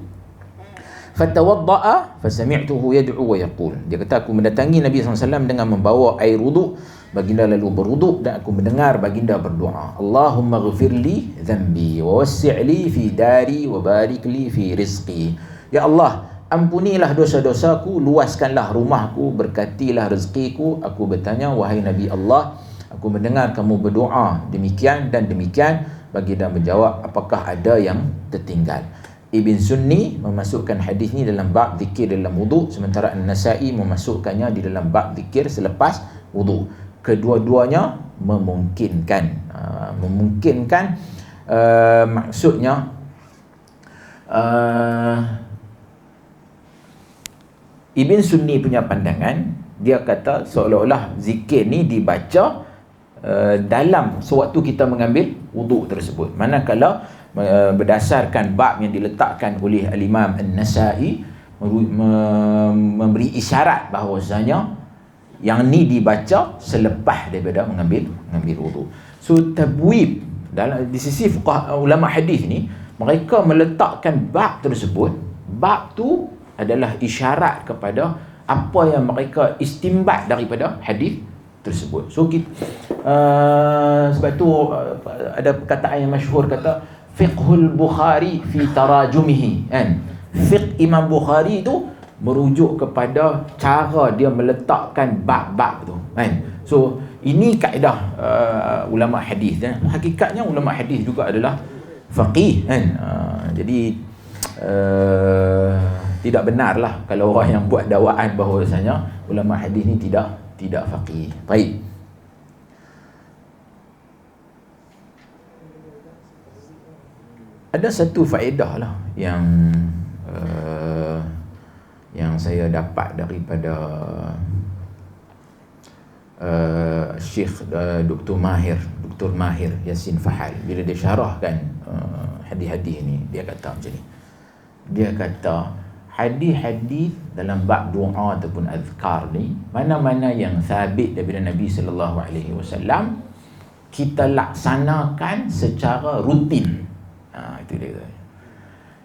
Fatawadda'a fasami'tuhu yad'u wa yaqul. Dia kata aku mendatangi Nabi SAW dengan membawa air wudu, baginda lalu berwudu dan aku mendengar baginda berdoa, Allahumma ghfirli dhanbi wa wassi'li fi dari wa barik li fi rizqi. Ya Allah, ampunilah dosa-dosaku, luaskanlah rumahku, berkatilah rezekiku. Aku bertanya, wahai Nabi Allah, aku mendengar kamu berdoa demikian dan demikian. Baginda menjawab, apakah ada yang tertinggal? Ibn Sunni memasukkan hadis ni dalam bab zikir dalam wudu, sementara An-Nasa'i memasukkannya di dalam bab zikir selepas wudu. Kedua-duanya memungkinkan, maksudnya uh, Ibn Sunni punya pandangan, dia kata seolah-olah zikir ni dibaca dalam sewaktu kita mengambil wuduk tersebut. Manakala berdasarkan bab yang diletakkan oleh Al-Imam An-Nasa'i memberi isyarat bahawasanya yang ni dibaca selepas daripada mengambil wuduk. So tabwib di sisi fuqaha ulama hadis ni, mereka meletakkan bab tersebut, bab tu adalah isyarat kepada apa yang mereka istimbat daripada hadis tersebut. So sebab tu ada perkataan yang masyhur kata fiqhul Bukhari fi tarajumihi, kan? Fiqh Imam Bukhari tu merujuk kepada cara dia meletakkan bab-bab tu, kan? So ini kaedah ulama hadis, kan? Hakikatnya ulama hadis juga adalah faqih, kan? Jadi tidak benarlah kalau orang yang buat dakwaan bahawasanya ulama hadis ni tidak faqih. Baik. Ada satu faedah lah yang saya dapat daripada Syekh Dr. Mahir Yasin Fahal bila dia syarahkan hadis-hadis ni. Dia kata macam ni, dia kata hadis-hadis dalam bab doa ataupun azkar ni, mana-mana yang sabit daripada Nabi sallallahu alaihi wasallam, kita laksanakan secara rutin. Itu dia.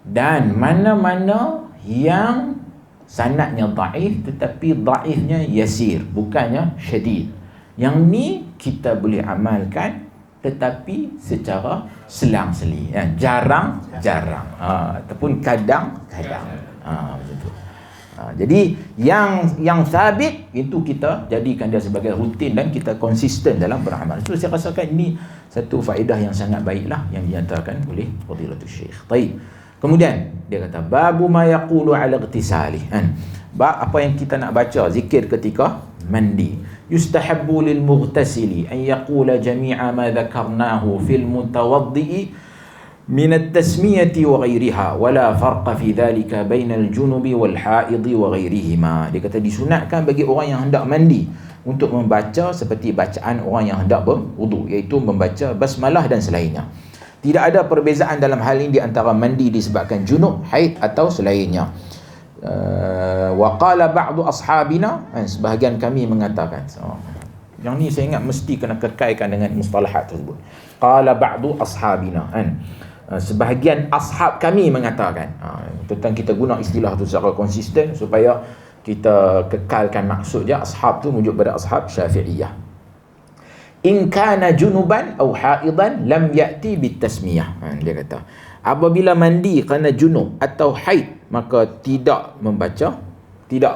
Dan mana-mana yang sanadnya dhaif tetapi dhaifnya yasir, bukannya syadid, yang ni kita boleh amalkan tetapi secara selang-seli, jarang-jarang, ataupun kadang-kadang. Macam tu. Jadi yang sabit itu kita jadikan dia sebagai rutin dan kita konsisten dalam beramal. So saya rasakan ini satu faedah yang sangat baiklah yang dinyatakan oleh Fadilatul Syekh. Baik. Kemudian dia kata babu ma yaqulu ala ightisali, kan? Bab apa yang kita nak baca zikir ketika mandi. Yustahabbu lil mughtasili an yaqula jami'a ma dhakarnahu fil mutawaddi min at-tasmiyati wa ghayriha wa la farqa fi dhalika bain al-junub wal haid wa ghayrihima. Dia kata disunatkan bagi orang yang hendak mandi untuk membaca seperti bacaan orang yang hendak berwuduk, iaitu membaca basmalah dan selainnya. Tidak ada perbezaan dalam hal ini di antara mandi disebabkan junub, haid atau selainnya. Wa qala ba'du ashabina, sebahagian kami mengatakan. Yang ni saya ingat mesti kena kekalkan dengan mustalahat tersebut. Qala ba'du ashabina, sebahagian ashab kami mengatakan. Tentang kita guna istilah tu secara konsisten supaya kita kekalkan maksud dia. Ashab tu merujuk pada ashab Syafi'iyah. In kana junuban aw haidan lam ya'ti bitasmiyah. Dia kata apabila mandi kerana junub atau haid, maka tidak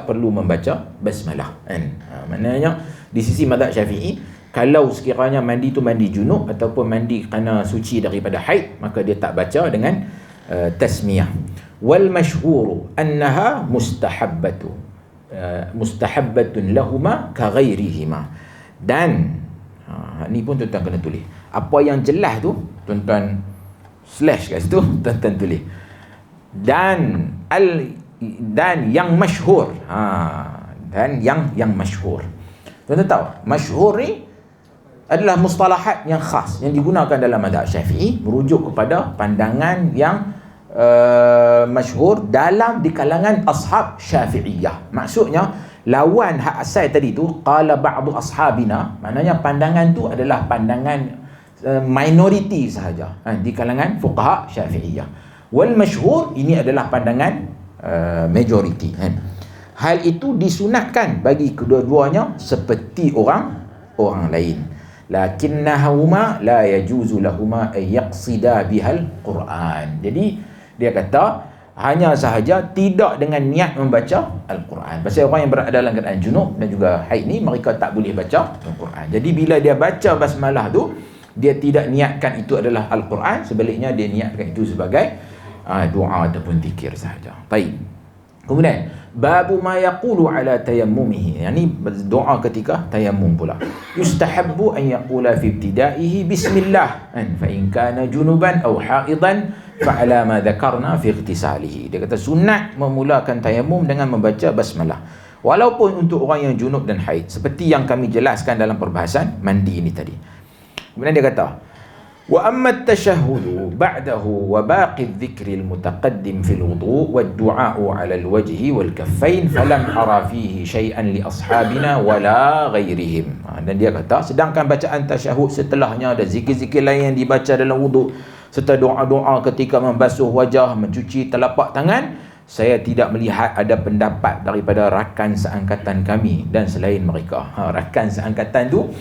perlu membaca basmalah, kan? Maknanya di sisi mazhab Syafi'i, kalau sekiranya mandi tu mandi junub ataupun mandi kerana suci daripada haid, maka dia tak baca dengan tasmiyah. Wal mashhuru annaha mustahabbatun lahuma ka ghairihima. Dan ni pun tuan-tuan kena tulis. Apa yang jelas tu tuan-tuan slash kat situ, tuan-tuan tulis. Dan yang masyhur. Dan yang masyhur. Tuan-tuan tahu, masyhur ni adalah mustalahat yang khas yang digunakan dalam mazhab Syafi'i, merujuk kepada pandangan yang masyhur di kalangan ashab Syafi'iyah. Maksudnya lawan hak asal tadi tu, qala ba'du ashabina, maknanya pandangan tu adalah pandangan minoriti sahaja, di kalangan fuqaha Syafi'iyah. Wal masyhur, ini adalah pandangan majoriti, kan? Hal itu disunatkan bagi kedua-duanya seperti orang lain. Lakinnahuma la yajuzu lahuma ay yaqsida bihal Quran. Jadi dia kata hanya sahaja tidak dengan niat membaca Al-Quran. Pasal orang yang berada dalam keadaan junub dan juga haid ni, mereka tak boleh baca Al-Quran. Jadi bila dia baca basmalah tu, dia tidak niatkan itu adalah Al-Quran, sebaliknya dia niatkan itu sebagai doa ataupun zikir sahaja. Baik. Kemudian babu ma yaqulu ala tayammumihi, yani doa ketika tayammum pula. Yustahabbu an yaqula fi ibtidaihi bismillah, fa in kana junuban aw haidan fa'ala ma dzakarna fi ightisalihi. Dia kata sunat memulakan tayamum dengan membaca basmalah. Walaupun untuk orang yang junub dan haid, seperti yang kami jelaskan dalam perbahasan mandi ini tadi. Kemudian dia kata, wa amma at-tashahhud ba'dahu wa baqi adh-dhikri al-mutaqaddim fi al-wudu' wad-du'a'u 'ala al-wajhi wal-kaffain falam ara fihi shay'an li ashabina wala ghairihim. Dan dia kata, sedangkan bacaan tasyahud setelahnya ada zikir-zikir lain yang dibaca dalam wudu' serta doa-doa ketika membasuh wajah, mencuci telapak tangan, saya tidak melihat ada pendapat daripada rakan seangkatan kami dan selain mereka. Rakan seangkatan tu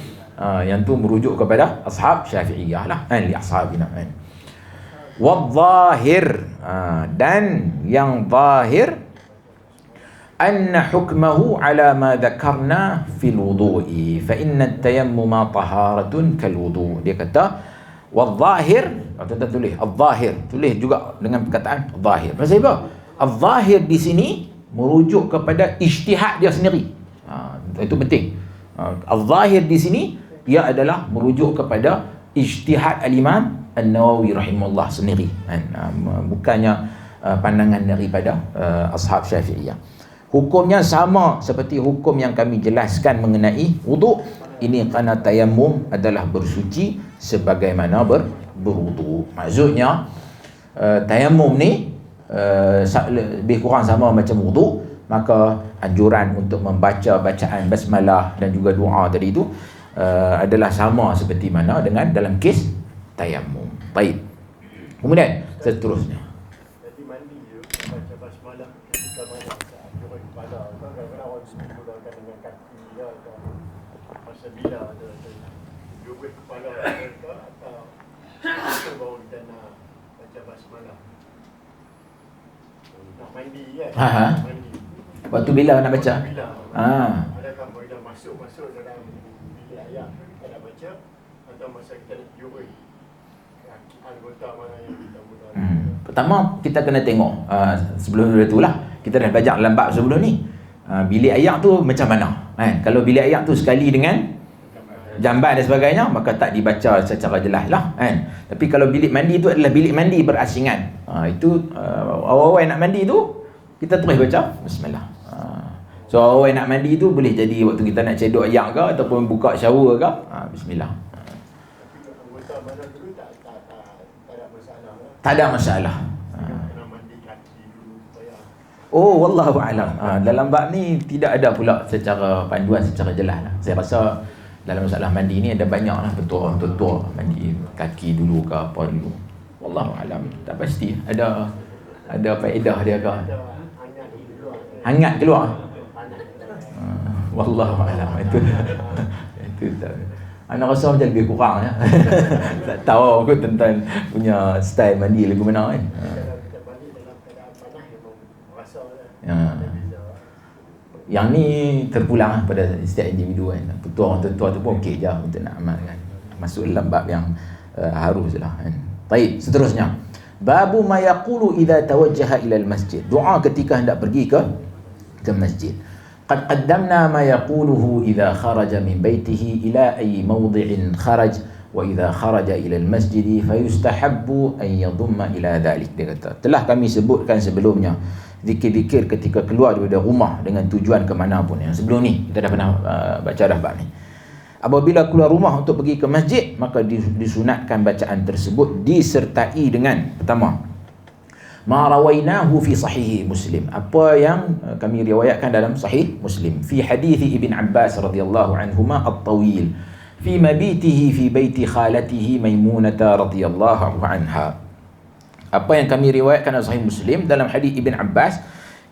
yang tu merujuk kepada ashab Syafi'iyah lah, li ashabina. Wadh-dhahir, dan yang zahir, anna hukmahu ala ma dhakarna fil wudu'i fa inna at-tayammuma taharatun kal wudu'. Dia kata wadh-dhahir, tuan-tuan tulis al-zahir, tulis juga dengan perkataan zahir. Pasal apa? Al-zahir di sini merujuk kepada ijtihad dia sendiri. Itu penting. Al-zahir di sini dia adalah merujuk kepada ijtihad al-Imam An-Nawawi rahimahullah sendiri, bukannya pandangan daripada ashab Syafi'iyah. Hukumnya sama seperti hukum yang kami jelaskan mengenai wuduk. Ini kerana tayammum adalah bersuci sebagaimana berwuduk. Maksudnya tayammum ni lebih kurang sama macam wuduk. Maka anjuran untuk membaca bacaan basmalah dan juga doa tadi itu adalah sama seperti mana dengan dalam kes tayammum. Baik. Kemudian seterusnya. Jadi mandi je baca basmalah ketika mana jurus kepala. Kadang-kadang orang menggunakan dengan kaki dia atau masa bila ada jurus kepala mereka atau baru kita nak baca basmalah. Nak mandi kan? Mandi. Waktu bila nak baca? Bila. Adakah bila masuk dalam bilik ayam kita nak baca atau masa kita nak jurus anggota mana yang kita mula. Pertama kita kena tengok sebelum tu lah. Kita dah belajar dalam bab sebelum ni. Bilik ayak tu macam mana? Kalau bilik ayak tu sekali dengan jamban dan sebagainya, maka tak dibaca secara jelas lah. Tapi kalau bilik mandi tu adalah bilik mandi berasingan, itu awal-awal nak mandi tu kita terus baca bismillah. So awal nak mandi tu boleh jadi waktu kita nak cedok ayak ke ataupun buka shower ke, bismillah. Tak ada masalah. Oh, wallahu a'lam. Dalam bab ni tidak ada pula secara panduan secara jelas lah. Saya rasa dalam masalah mandi ni ada banyak lah petua mandi kaki dulu ke apa dulu. Wallahu a'lam. Tak pasti. Ada faedah dia ke? Hangat keluar. Wallahu a'lam. Itu tak. Anak rasa macam lebih kurang ya. Tak tahu aku tentang punya style mandi lagu mana kan. Yang ni terpulang pada setiap individu kan. Petua orang tua tu pun okey je untuk nak amalkan. Masuk dalam bab yang haruslah kan. Baik, seterusnya. Babu ma yaqulu idza tawajjaha ila al-masjid. Doa ketika hendak pergi ke masjid. قد قدمنا ما يقوله إذا خرج من بيته إلى أي موضع خرج وإذا خرج إلى المسجد فيستحب أن يضم إلى ذلك. Dia kata, telah kami sebutkan sebelumnya zikir-zikir ketika keluar daripada rumah dengan tujuan ke mana pun. Yang sebelum ni kita dah pernah baca dah bab ni. Apabila keluar rumah untuk pergi ke masjid, maka disunatkan bacaan tersebut disertai dengan pertama, ma rawainahu fi sahih Muslim, apa yang kami riwayatkan dalam sahih Muslim, fi hadis Ibn Abbas radhiyallahu anhuma at-tawil fi mabitihi fi baiti khalatihi Maimunah radhiyallahu anha. Apa yang kami riwayatkan dalam sahih Muslim dalam hadis Ibn Abbas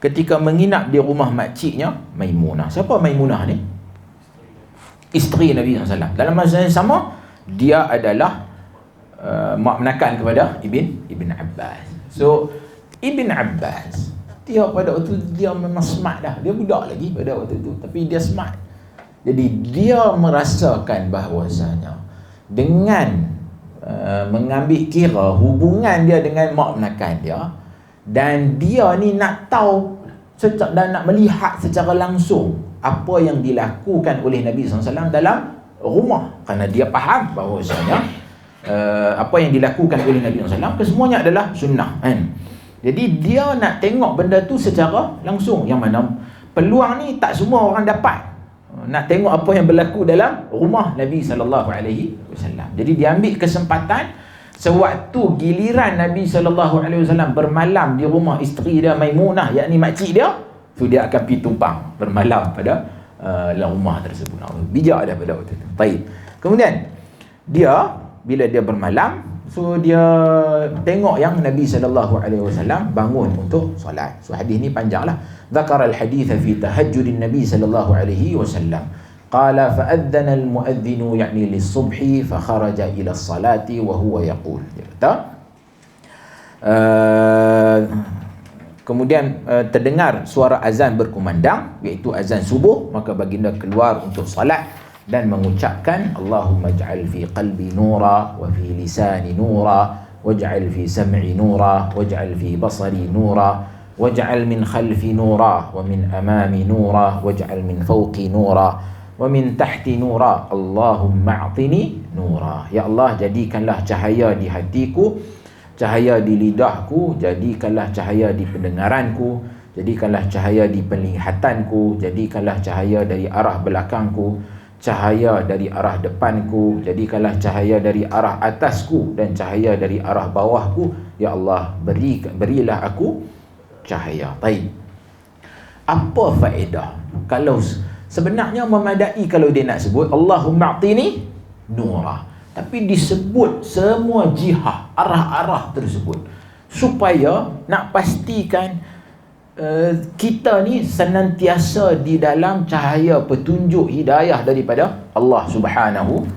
ketika menginap di rumah makciknya Maimunah. Siapa Maimunah ni? Isteri Nabi SAW. Dalam masa yang sama dia adalah mak menakan kepada Ibn Abbas. So Ibn Abbas dia pada waktu dia memang smart dah. Dia budak lagi pada waktu itu, tapi dia smart. Jadi dia merasakan bahawasanya dengan mengambil kira hubungan dia dengan mak menakan dia, dan dia ni nak tahu dan nak melihat secara langsung apa yang dilakukan oleh Nabi SAW dalam rumah, kerana dia faham bahawasanya apa yang dilakukan oleh Nabi SAW, kesemuanya adalah sunnah kan. Jadi dia nak tengok benda tu secara langsung, yang mana peluang ni tak semua orang dapat nak tengok apa yang berlaku dalam rumah Nabi SAW. Jadi dia ambil kesempatan sewaktu giliran Nabi SAW bermalam di rumah isteri dia Maimunah, yakni makcik dia, so dia akan pergi tumpang bermalam pada rumah tersebut. Bijak daripada waktu itu. Baik. Kemudian dia bila dia bermalam, so dia tengok yang Nabi SAW bangun untuk solat. So hadis ni panjanglah. Dzakara al-hadits fi tahajjud Nabi SAW. Qala fa'adhana al-mu'adhdhin ya'ni lis-subhi fa kharaja ila as-salati wa huwa yaqul. Dia kata kemudian terdengar suara azan berkumandang, iaitu azan subuh, maka baginda keluar untuk salat dan mengucapkan Allahumma ij'al fi qalbi nura wa fi lisani nura waj'al fi sam'i nura waj'al fi basari nura waj'al min khalfi nura wa min amami nura waj'al min fawqi nura wa min tahti nura Allahumma a'tini nura. Ya Allah, jadikanlah cahaya di hatiku, cahaya di lidahku, jadikanlah cahaya di pendengaranku, jadikanlah cahaya di penglihatanku, jadikanlah cahaya dari arah belakangku, cahaya dari arah depanku, jadikanlah cahaya dari arah atasku dan cahaya dari arah bawahku. Ya Allah, berilah aku cahaya. Baik. Apa faedah? Kalau sebenarnya memadai kalau dia nak sebut Allahumma a'tini nura, tapi disebut semua jihah, arah-arah tersebut, supaya nak pastikan kita ni senantiasa di dalam cahaya petunjuk hidayah daripada Allah Subhanahu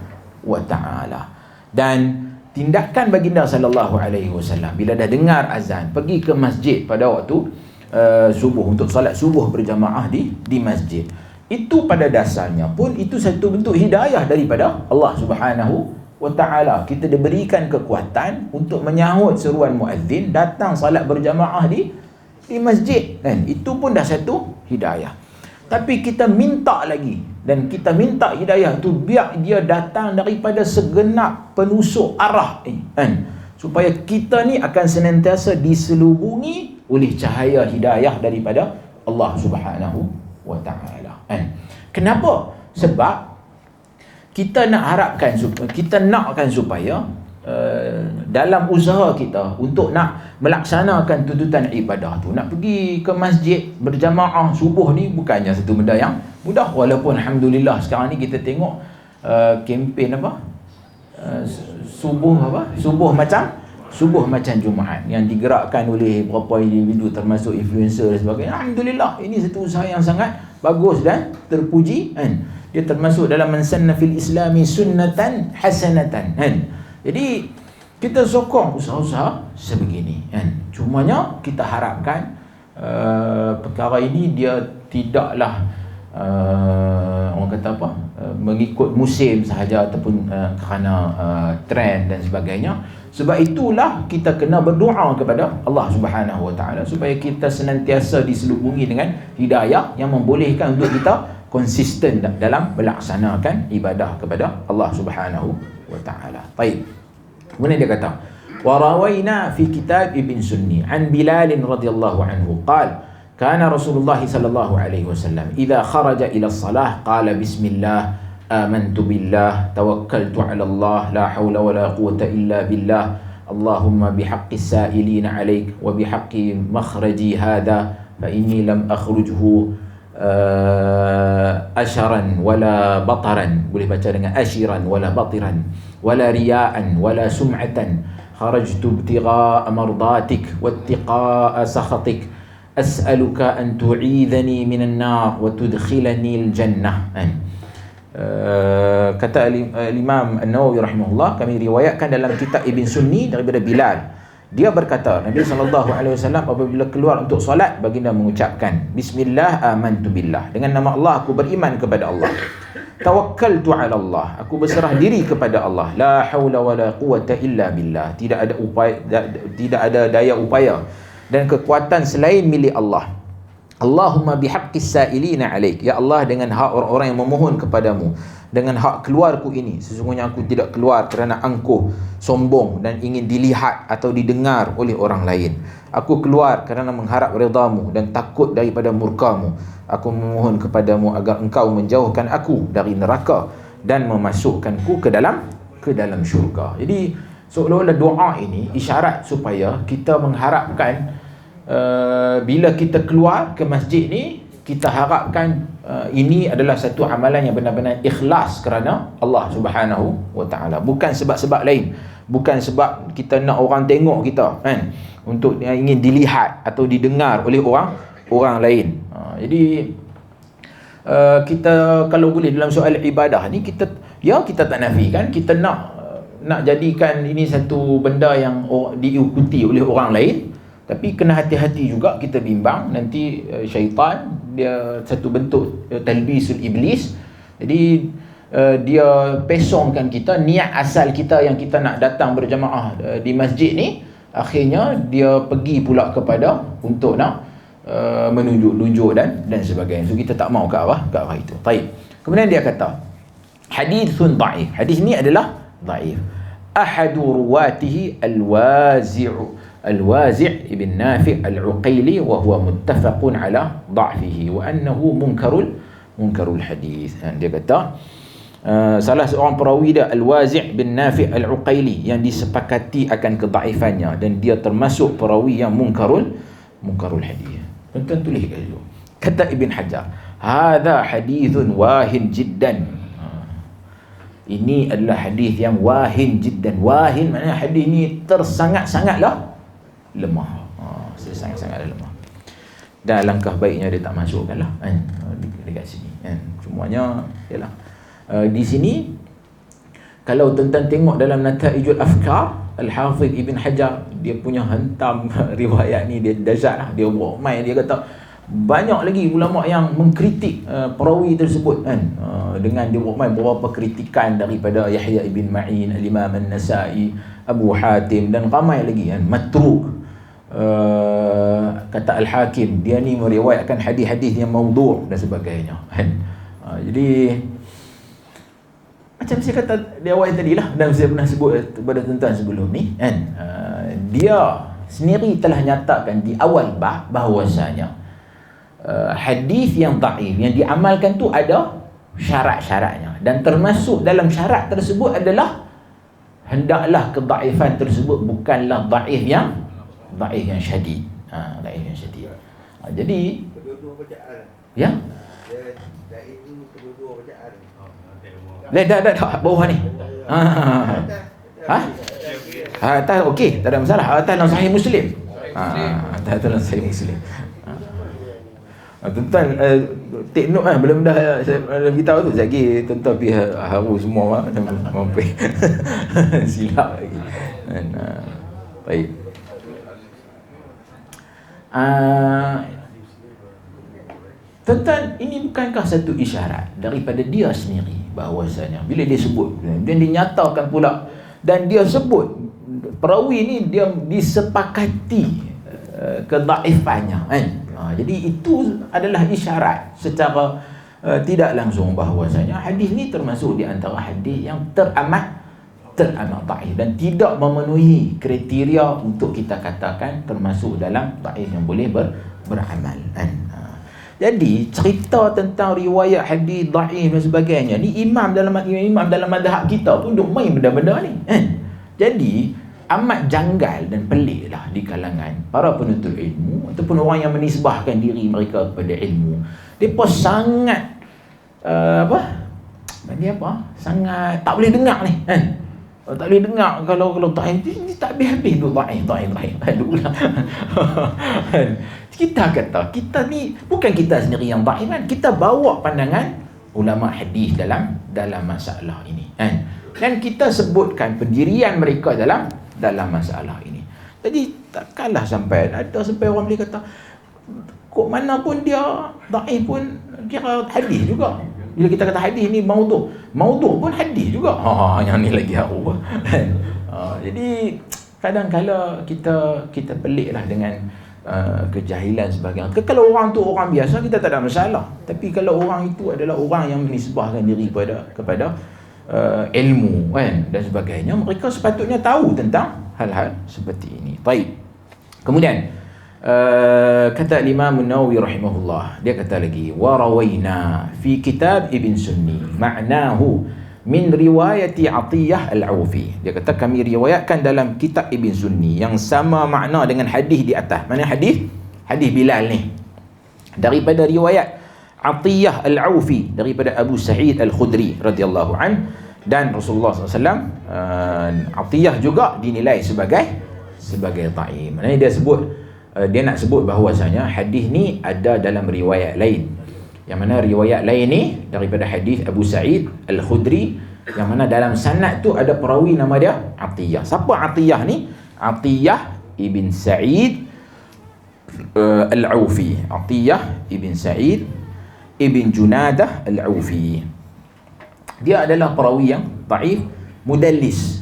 wa ta'ala. Dan tindakan baginda sallallahu alaihi wasallam bila dah dengar azan, pergi ke masjid pada waktu subuh untuk solat subuh berjamaah di masjid, itu pada dasarnya pun itu satu bentuk hidayah daripada Allah Subhanahu wa ta'ala. Kita diberikan kekuatan untuk menyahut seruan muazzin, datang salat berjamaah di masjid kan. Itu pun dah satu hidayah. Tapi kita minta lagi, dan kita minta hidayah tu biar dia datang daripada segenap penusuk arah kan, supaya kita ni akan senantiasa diselubungi oleh cahaya hidayah daripada Allah Subhanahu wa ta'ala kan. Kenapa? Sebab kita nakkan supaya dalam usaha kita untuk nak melaksanakan tuntutan ibadah tu, nak pergi ke masjid berjamaah subuh ni bukannya satu benda yang mudah. Walaupun alhamdulillah sekarang ni kita tengok kempen subuh macam Jumaat yang digerakkan oleh beberapa individu termasuk influencer dan sebagainya. Alhamdulillah, ini satu usaha yang sangat bagus dan terpuji kan. Dia termasuk dalam man sanna fil islami sunnatan hasanatan kan. Jadi kita sokong usaha-usaha sebegini kan. Cumanya kita harapkan perkara ini dia tidaklah orang kata apa, mengikut musim sahaja ataupun kerana trend dan sebagainya. Sebab itulah kita kena berdoa kepada Allah Subhanahu wa ta'ala supaya kita senantiasa diselubungi dengan hidayah yang membolehkan untuk kita konsisten dalam melaksanakan ibadah kepada Allah Subhanahu wa ta'ala. Baik. Kemudian dia kata, wa rawaina fi kitab Ibn Sunni an Bilal radhiyallahu anhu qala kana Rasulullah sallallahu alaihi wasallam idza kharaja ila as-salah qala bismillah amantu billah tawakkaltu ala Allah la hawla wa la quwwata illa billah Allahumma bihaqqi as-sa'ilina alaik wa bihaqqi makhraji hadha fa inni lam akhrujhu asharan wala bataran, boleh baca dengan ashiran wala batiran wala riya'an wala sum'atan kharajtu ibtigha'a mardatik wattiqa'a sakhatik as'aluka an tu'idhani minan nar wa tudkhilani al-jannah. Kata Imam An-Nawawi rahimahullah, kami riwayatkan dalam kitab Ibn Sunni daripada Bilal, dia berkata Nabi SAW apabila keluar untuk solat, baginda mengucapkan bismillah amantu billah, dengan nama Allah aku beriman kepada Allah, tawakkaltu ala Allah, aku berserah diri kepada Allah, la haula wala quwwata illa billah, tidak ada daya upaya dan kekuatan selain milik Allah. Allahumma bihaqqis sa'ilina alaik, ya Allah dengan hak orang-orang yang memohon kepadamu, dengan hak keluarku ini. Sesungguhnya aku tidak keluar kerana angkuh, sombong dan ingin dilihat atau didengar oleh orang lain. Aku keluar kerana mengharap redamu dan takut daripada murkamu. Aku memohon kepadamu agar engkau menjauhkan aku dari neraka dan memasukkanku ke dalam syurga. Jadi seolah-olah doa ini isyarat supaya kita mengharapkan bila kita keluar ke masjid ni, kita harapkan ini adalah satu amalan yang benar-benar ikhlas kerana Allah Subhanahu wa taala, bukan sebab-sebab lain, bukan sebab kita nak orang tengok kita kan, untuk ingin dilihat atau didengar oleh orang lain. Jadi kita kalau boleh dalam soal ibadah ni, kita tak nafikan, kita nak jadikan ini satu benda yang diikuti oleh orang lain. Tapi kena hati-hati juga, kita bimbang nanti syaitan dia satu bentuk talbisul iblis. Jadi dia pesongkan kita, niat asal kita yang kita nak datang berjamaah di masjid ni, akhirnya dia pergi pula kepada untuk nak menunjuk dan sebagainya. So kita tak mau ke arah itu. Baik. Kemudian dia kata hadithun dhaif. Hadis ni adalah dhaif. Ahadu ruwatihi Al-Wazi' ibn Nafi' Al-Uqayli wa huwa muttafaqun ala dha'fihi wa annahu munkarul hadis. Dia kata salah seorang perawi dia Al-Wazi' bin Nafi' Al-Uqayli yang disepakati akan kedaifannya, dan dia termasuk perawi yang munkarul hadis. Tuan-tuan tulis kat situ. Kata Ibn Hajar, hadha hadithun wahin jiddan. Ini adalah hadis yang wahin jiddan. Wahin maknanya hadis ni tersangat-sangatlah lemah. Sangat-sangatlah lemah. Dan alangkah baiknya dia tak masukkanlah kan dekat sini kan. Semuanya yalah. Di sini kalau tuan-tuan tengok dalam Nataijul Afkar, Al-Hafidh Ibn Hajar dia punya hentam riwayat ni, dia dahsyat lah. Dia buat main, dia kata banyak lagi ulama yang mengkritik perawi tersebut kan, dengan dia buat main beberapa kritikan daripada Yahya ibn Ma'in, Al-Imam An-Nasa'i, Abu Hatim dan ramai lagi kan. Matruk, kata Al-Hakim, dia ni meriwayatkan hadis-hadis yang maudhu' dan sebagainya kan. Jadi macam saya kata di awal tadi lah, dan saya pernah sebut kepada tuan-tuan sebelum ni kan, dia sendiri telah nyatakan di awal bab bahawasanya hadis yang dhaif yang diamalkan tu ada syarat-syaratnya, dan termasuk dalam syarat tersebut adalah hendaklah kedhaifan tersebut bukanlah dhaif yang syadid. Dhaif yang syadid. Jadi kedua-dua bacaan. Ya. Dhaif ni kedua-dua bacaan. Dah bawah ni. Atas okey, tak ada masalah. Atas dalam Sahih Muslim. Atas dalam Sahih Muslim. Tuan-tuan take note lah, belum dah saya beritahu tu lagi tuan-tuan pergi haru semua mampu silap lagi. Baik. Tuan-tuan, ini bukankah satu isyarat daripada dia sendiri bahawasanya bila dia sebut dan dia nyatakan pula, dan dia sebut perawi ni dia disepakati kedhaifannya kan. Jadi itu adalah isyarat secara tidak langsung bahawasanya hadis ni termasuk di antara hadis yang teramat dhaif dan tidak memenuhi kriteria untuk kita katakan termasuk dalam dhaif yang boleh beramal kan. Jadi cerita tentang riwayat hadis dhaif dan sebagainya ni imam dalam mazhab kita pun duk main benda-benda ni kan. Jadi amat janggal dan pelik lah di kalangan para penuntut ilmu ataupun orang yang menisbahkan diri mereka kepada ilmu. Mereka sangat sangat tak boleh dengar ni kan. Tak boleh dengar kalau dhaif ni tak habis-habis tu dhaif kita kata kita ni bukan kita sendiri yang dhaif kan, kita bawa pandangan ulama hadis dalam masalah ini kan, dan kita sebutkan pendirian mereka dalam masalah ini. Jadi takkanlah sampai orang boleh kata kok mana pun dia dhaif pun kira hadis juga. Bila kita kata hadis ni maudhu pun hadis juga. Yang ni lagi haru. Jadi kadang-kala kita peliklah dengan kejahilan sebagainya. Kalau orang tu orang biasa, kita tak ada masalah. Tapi kalau orang itu adalah orang yang menisbahkan diri kepada ilmu kan dan sebagainya, mereka sepatutnya tahu tentang hal-hal seperti ini. Baik. Kemudian kata Imam An-Nawawi rahimahullah, dia kata lagi, wa rawaina fi kitab Ibn Sunni ma'nahu min riwayati Atiyah Al-Aufi. Dia kata kami riwayatkan dalam kitab Ibn Sunni yang sama makna dengan hadis di atas. Mana hadis? Hadis Bilal ni. Daripada riwayat Atiyah Al-Aufi daripada Abu Sa'id Al-Khudri radhiyallahu an, dan Rasulullah SAW Atiyah juga dinilai sebagai dhaif. Maknanya dia nak sebut bahawasanya hadis ni ada dalam riwayat lain. Yang mana riwayat lain ni daripada hadis Abu Sa'id Al-Khudri, yang mana dalam sanad tu ada perawi nama dia Atiyah. Siapa Atiyah ni? Atiyah ibn Sa'id Al-Aufi. Atiyah ibn Sa'id ibn Junadah Al-Aufi. Dia adalah perawi yang dhaif, mudallis.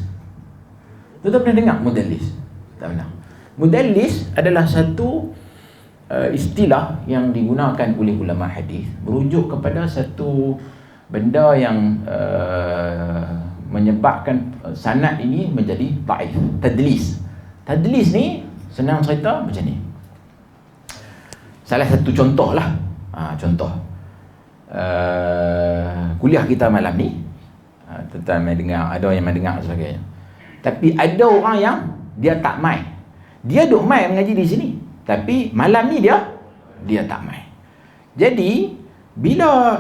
Tuan pernah dengar mudallis? Tak pernah. Mudallis adalah satu istilah yang digunakan oleh ulama hadis merujuk kepada satu benda yang menyebabkan sanad ini menjadi dhaif. Tadlis ni senang cerita macam ni. Salah satu contoh lah, contoh kuliah kita malam ni, tentang mendengar, ada yang mendengar sebagainya. Tapi ada orang yang dia tak mai. Dia duk mai mengaji di sini, tapi malam ni dia tak mai. Jadi bila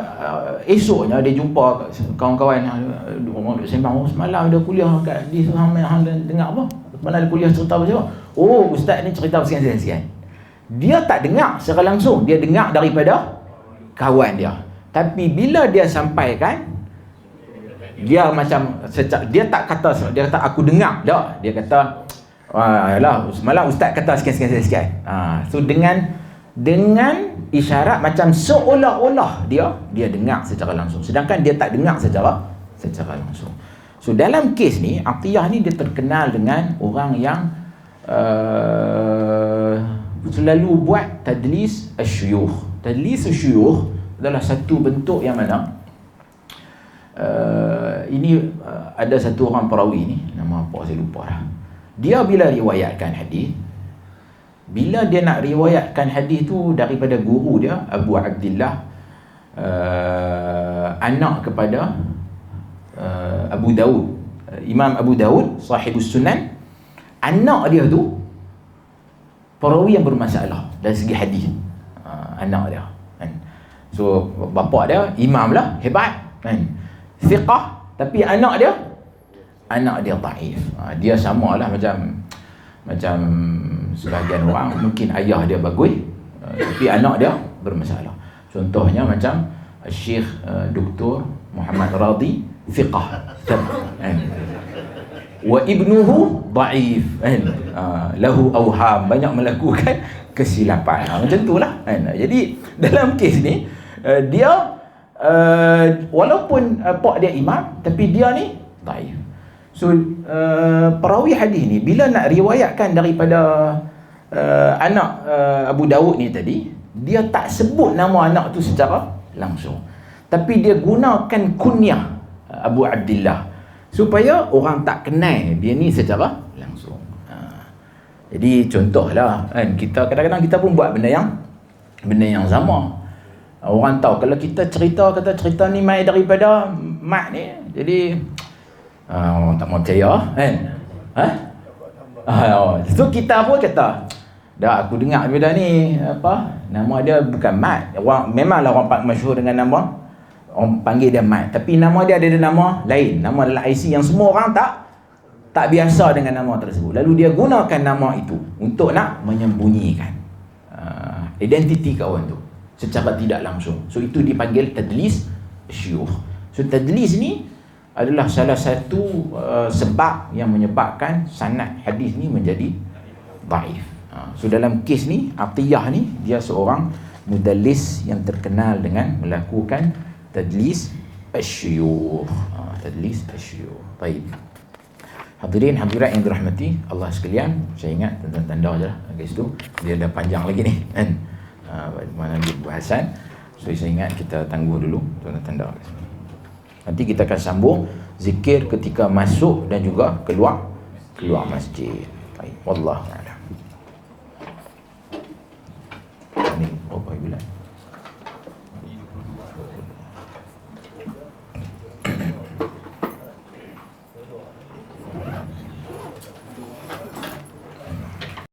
esoknya dia jumpa kawan-kawan orang duk sembang, semalam ada kuliah kat di hang dengar apa? Semalam ada kuliah cerita apa? Oh, ustaz ni cerita sekian-sekian. Dia tak dengar secara langsung, dia dengar daripada kawan dia. Tapi bila dia sampaikan, dia macam dia tak kata, dia kata aku dengar. Tak, dia kata alah, semalam ustaz kata sekian. So dengan isyarat macam seolah-olah dia dengar secara langsung, sedangkan dia tak dengar secara langsung. So dalam kes ni, Atiyah ni dia terkenal dengan orang yang selalu buat tadlis asyuyukh. Tadlis asyuyukh adalah satu bentuk yang mana ini ada satu orang perawi ni, nama apa saya lupa dah. Dia bila riwayatkan hadis, bila dia nak riwayatkan hadis tu daripada guru dia Abu Abdillah, anak kepada Abu Daud, Imam Abu Daud sahibus sunan, anak dia tu perawi yang bermasalah dari segi hadis. Anak dia kan. So bapa dia imam lah, hebat kan, thiqah, tapi anak dia dhaif. Dia samalah macam sebahagian orang, mungkin ayah dia bagus, tapi anak dia bermasalah. Contohnya macam Syekh Dr. Muhammad Radi, thiqah kan, wa ibnuhu dhaif kan, lahu awham, banyak melakukan kesilapan. Macam itulah kan. Jadi dalam kes ni dia walaupun pak dia imam, tapi dia ni dhaif. So perawi hadis ni bila nak riwayatkan daripada anak Abu Daud ni tadi, dia tak sebut nama anak tu secara langsung, tapi dia gunakan kunyah Abu Abdillah supaya orang tak kenal dia ni secara langsung. Jadi contohlah kan, kita kadang-kadang kita pun buat benda yang sama. Orang tahu kalau kita cerita ni mai daripada mak ni, jadi orang tak mau percaya kan. So kita pun kata, dah aku dengar benda ni apa, nama dia bukan Mat. Memanglah orang masyhur dengan nama, orang panggil dia Mat, tapi nama dia ada nama lain, nama dalam IC yang semua orang tak biasa dengan nama tersebut. Lalu dia gunakan nama itu untuk nak menyembunyikan identiti kawan tu secara tidak langsung. So itu dipanggil tadlis syuyukh. So tadlis ni adalah salah satu sebab yang menyebabkan sanad hadis ni menjadi dhaif. So dalam kes ni, Atiyah ni dia seorang mudallis yang terkenal dengan melakukan tadlis asyuyukh. Tadlis asyuyukh. Baik. Hadirin hadirat yang dirahmati Allah sekalian, saya ingat tanda-tanda je lah kat situ. Dia dah panjang lagi ni kan. Mana dia bahasan. So saya ingat kita tangguh dulu tanda-tanda. Nanti kita akan sambung zikir ketika masuk dan juga keluar masjid. Baik, wallahu a'lam.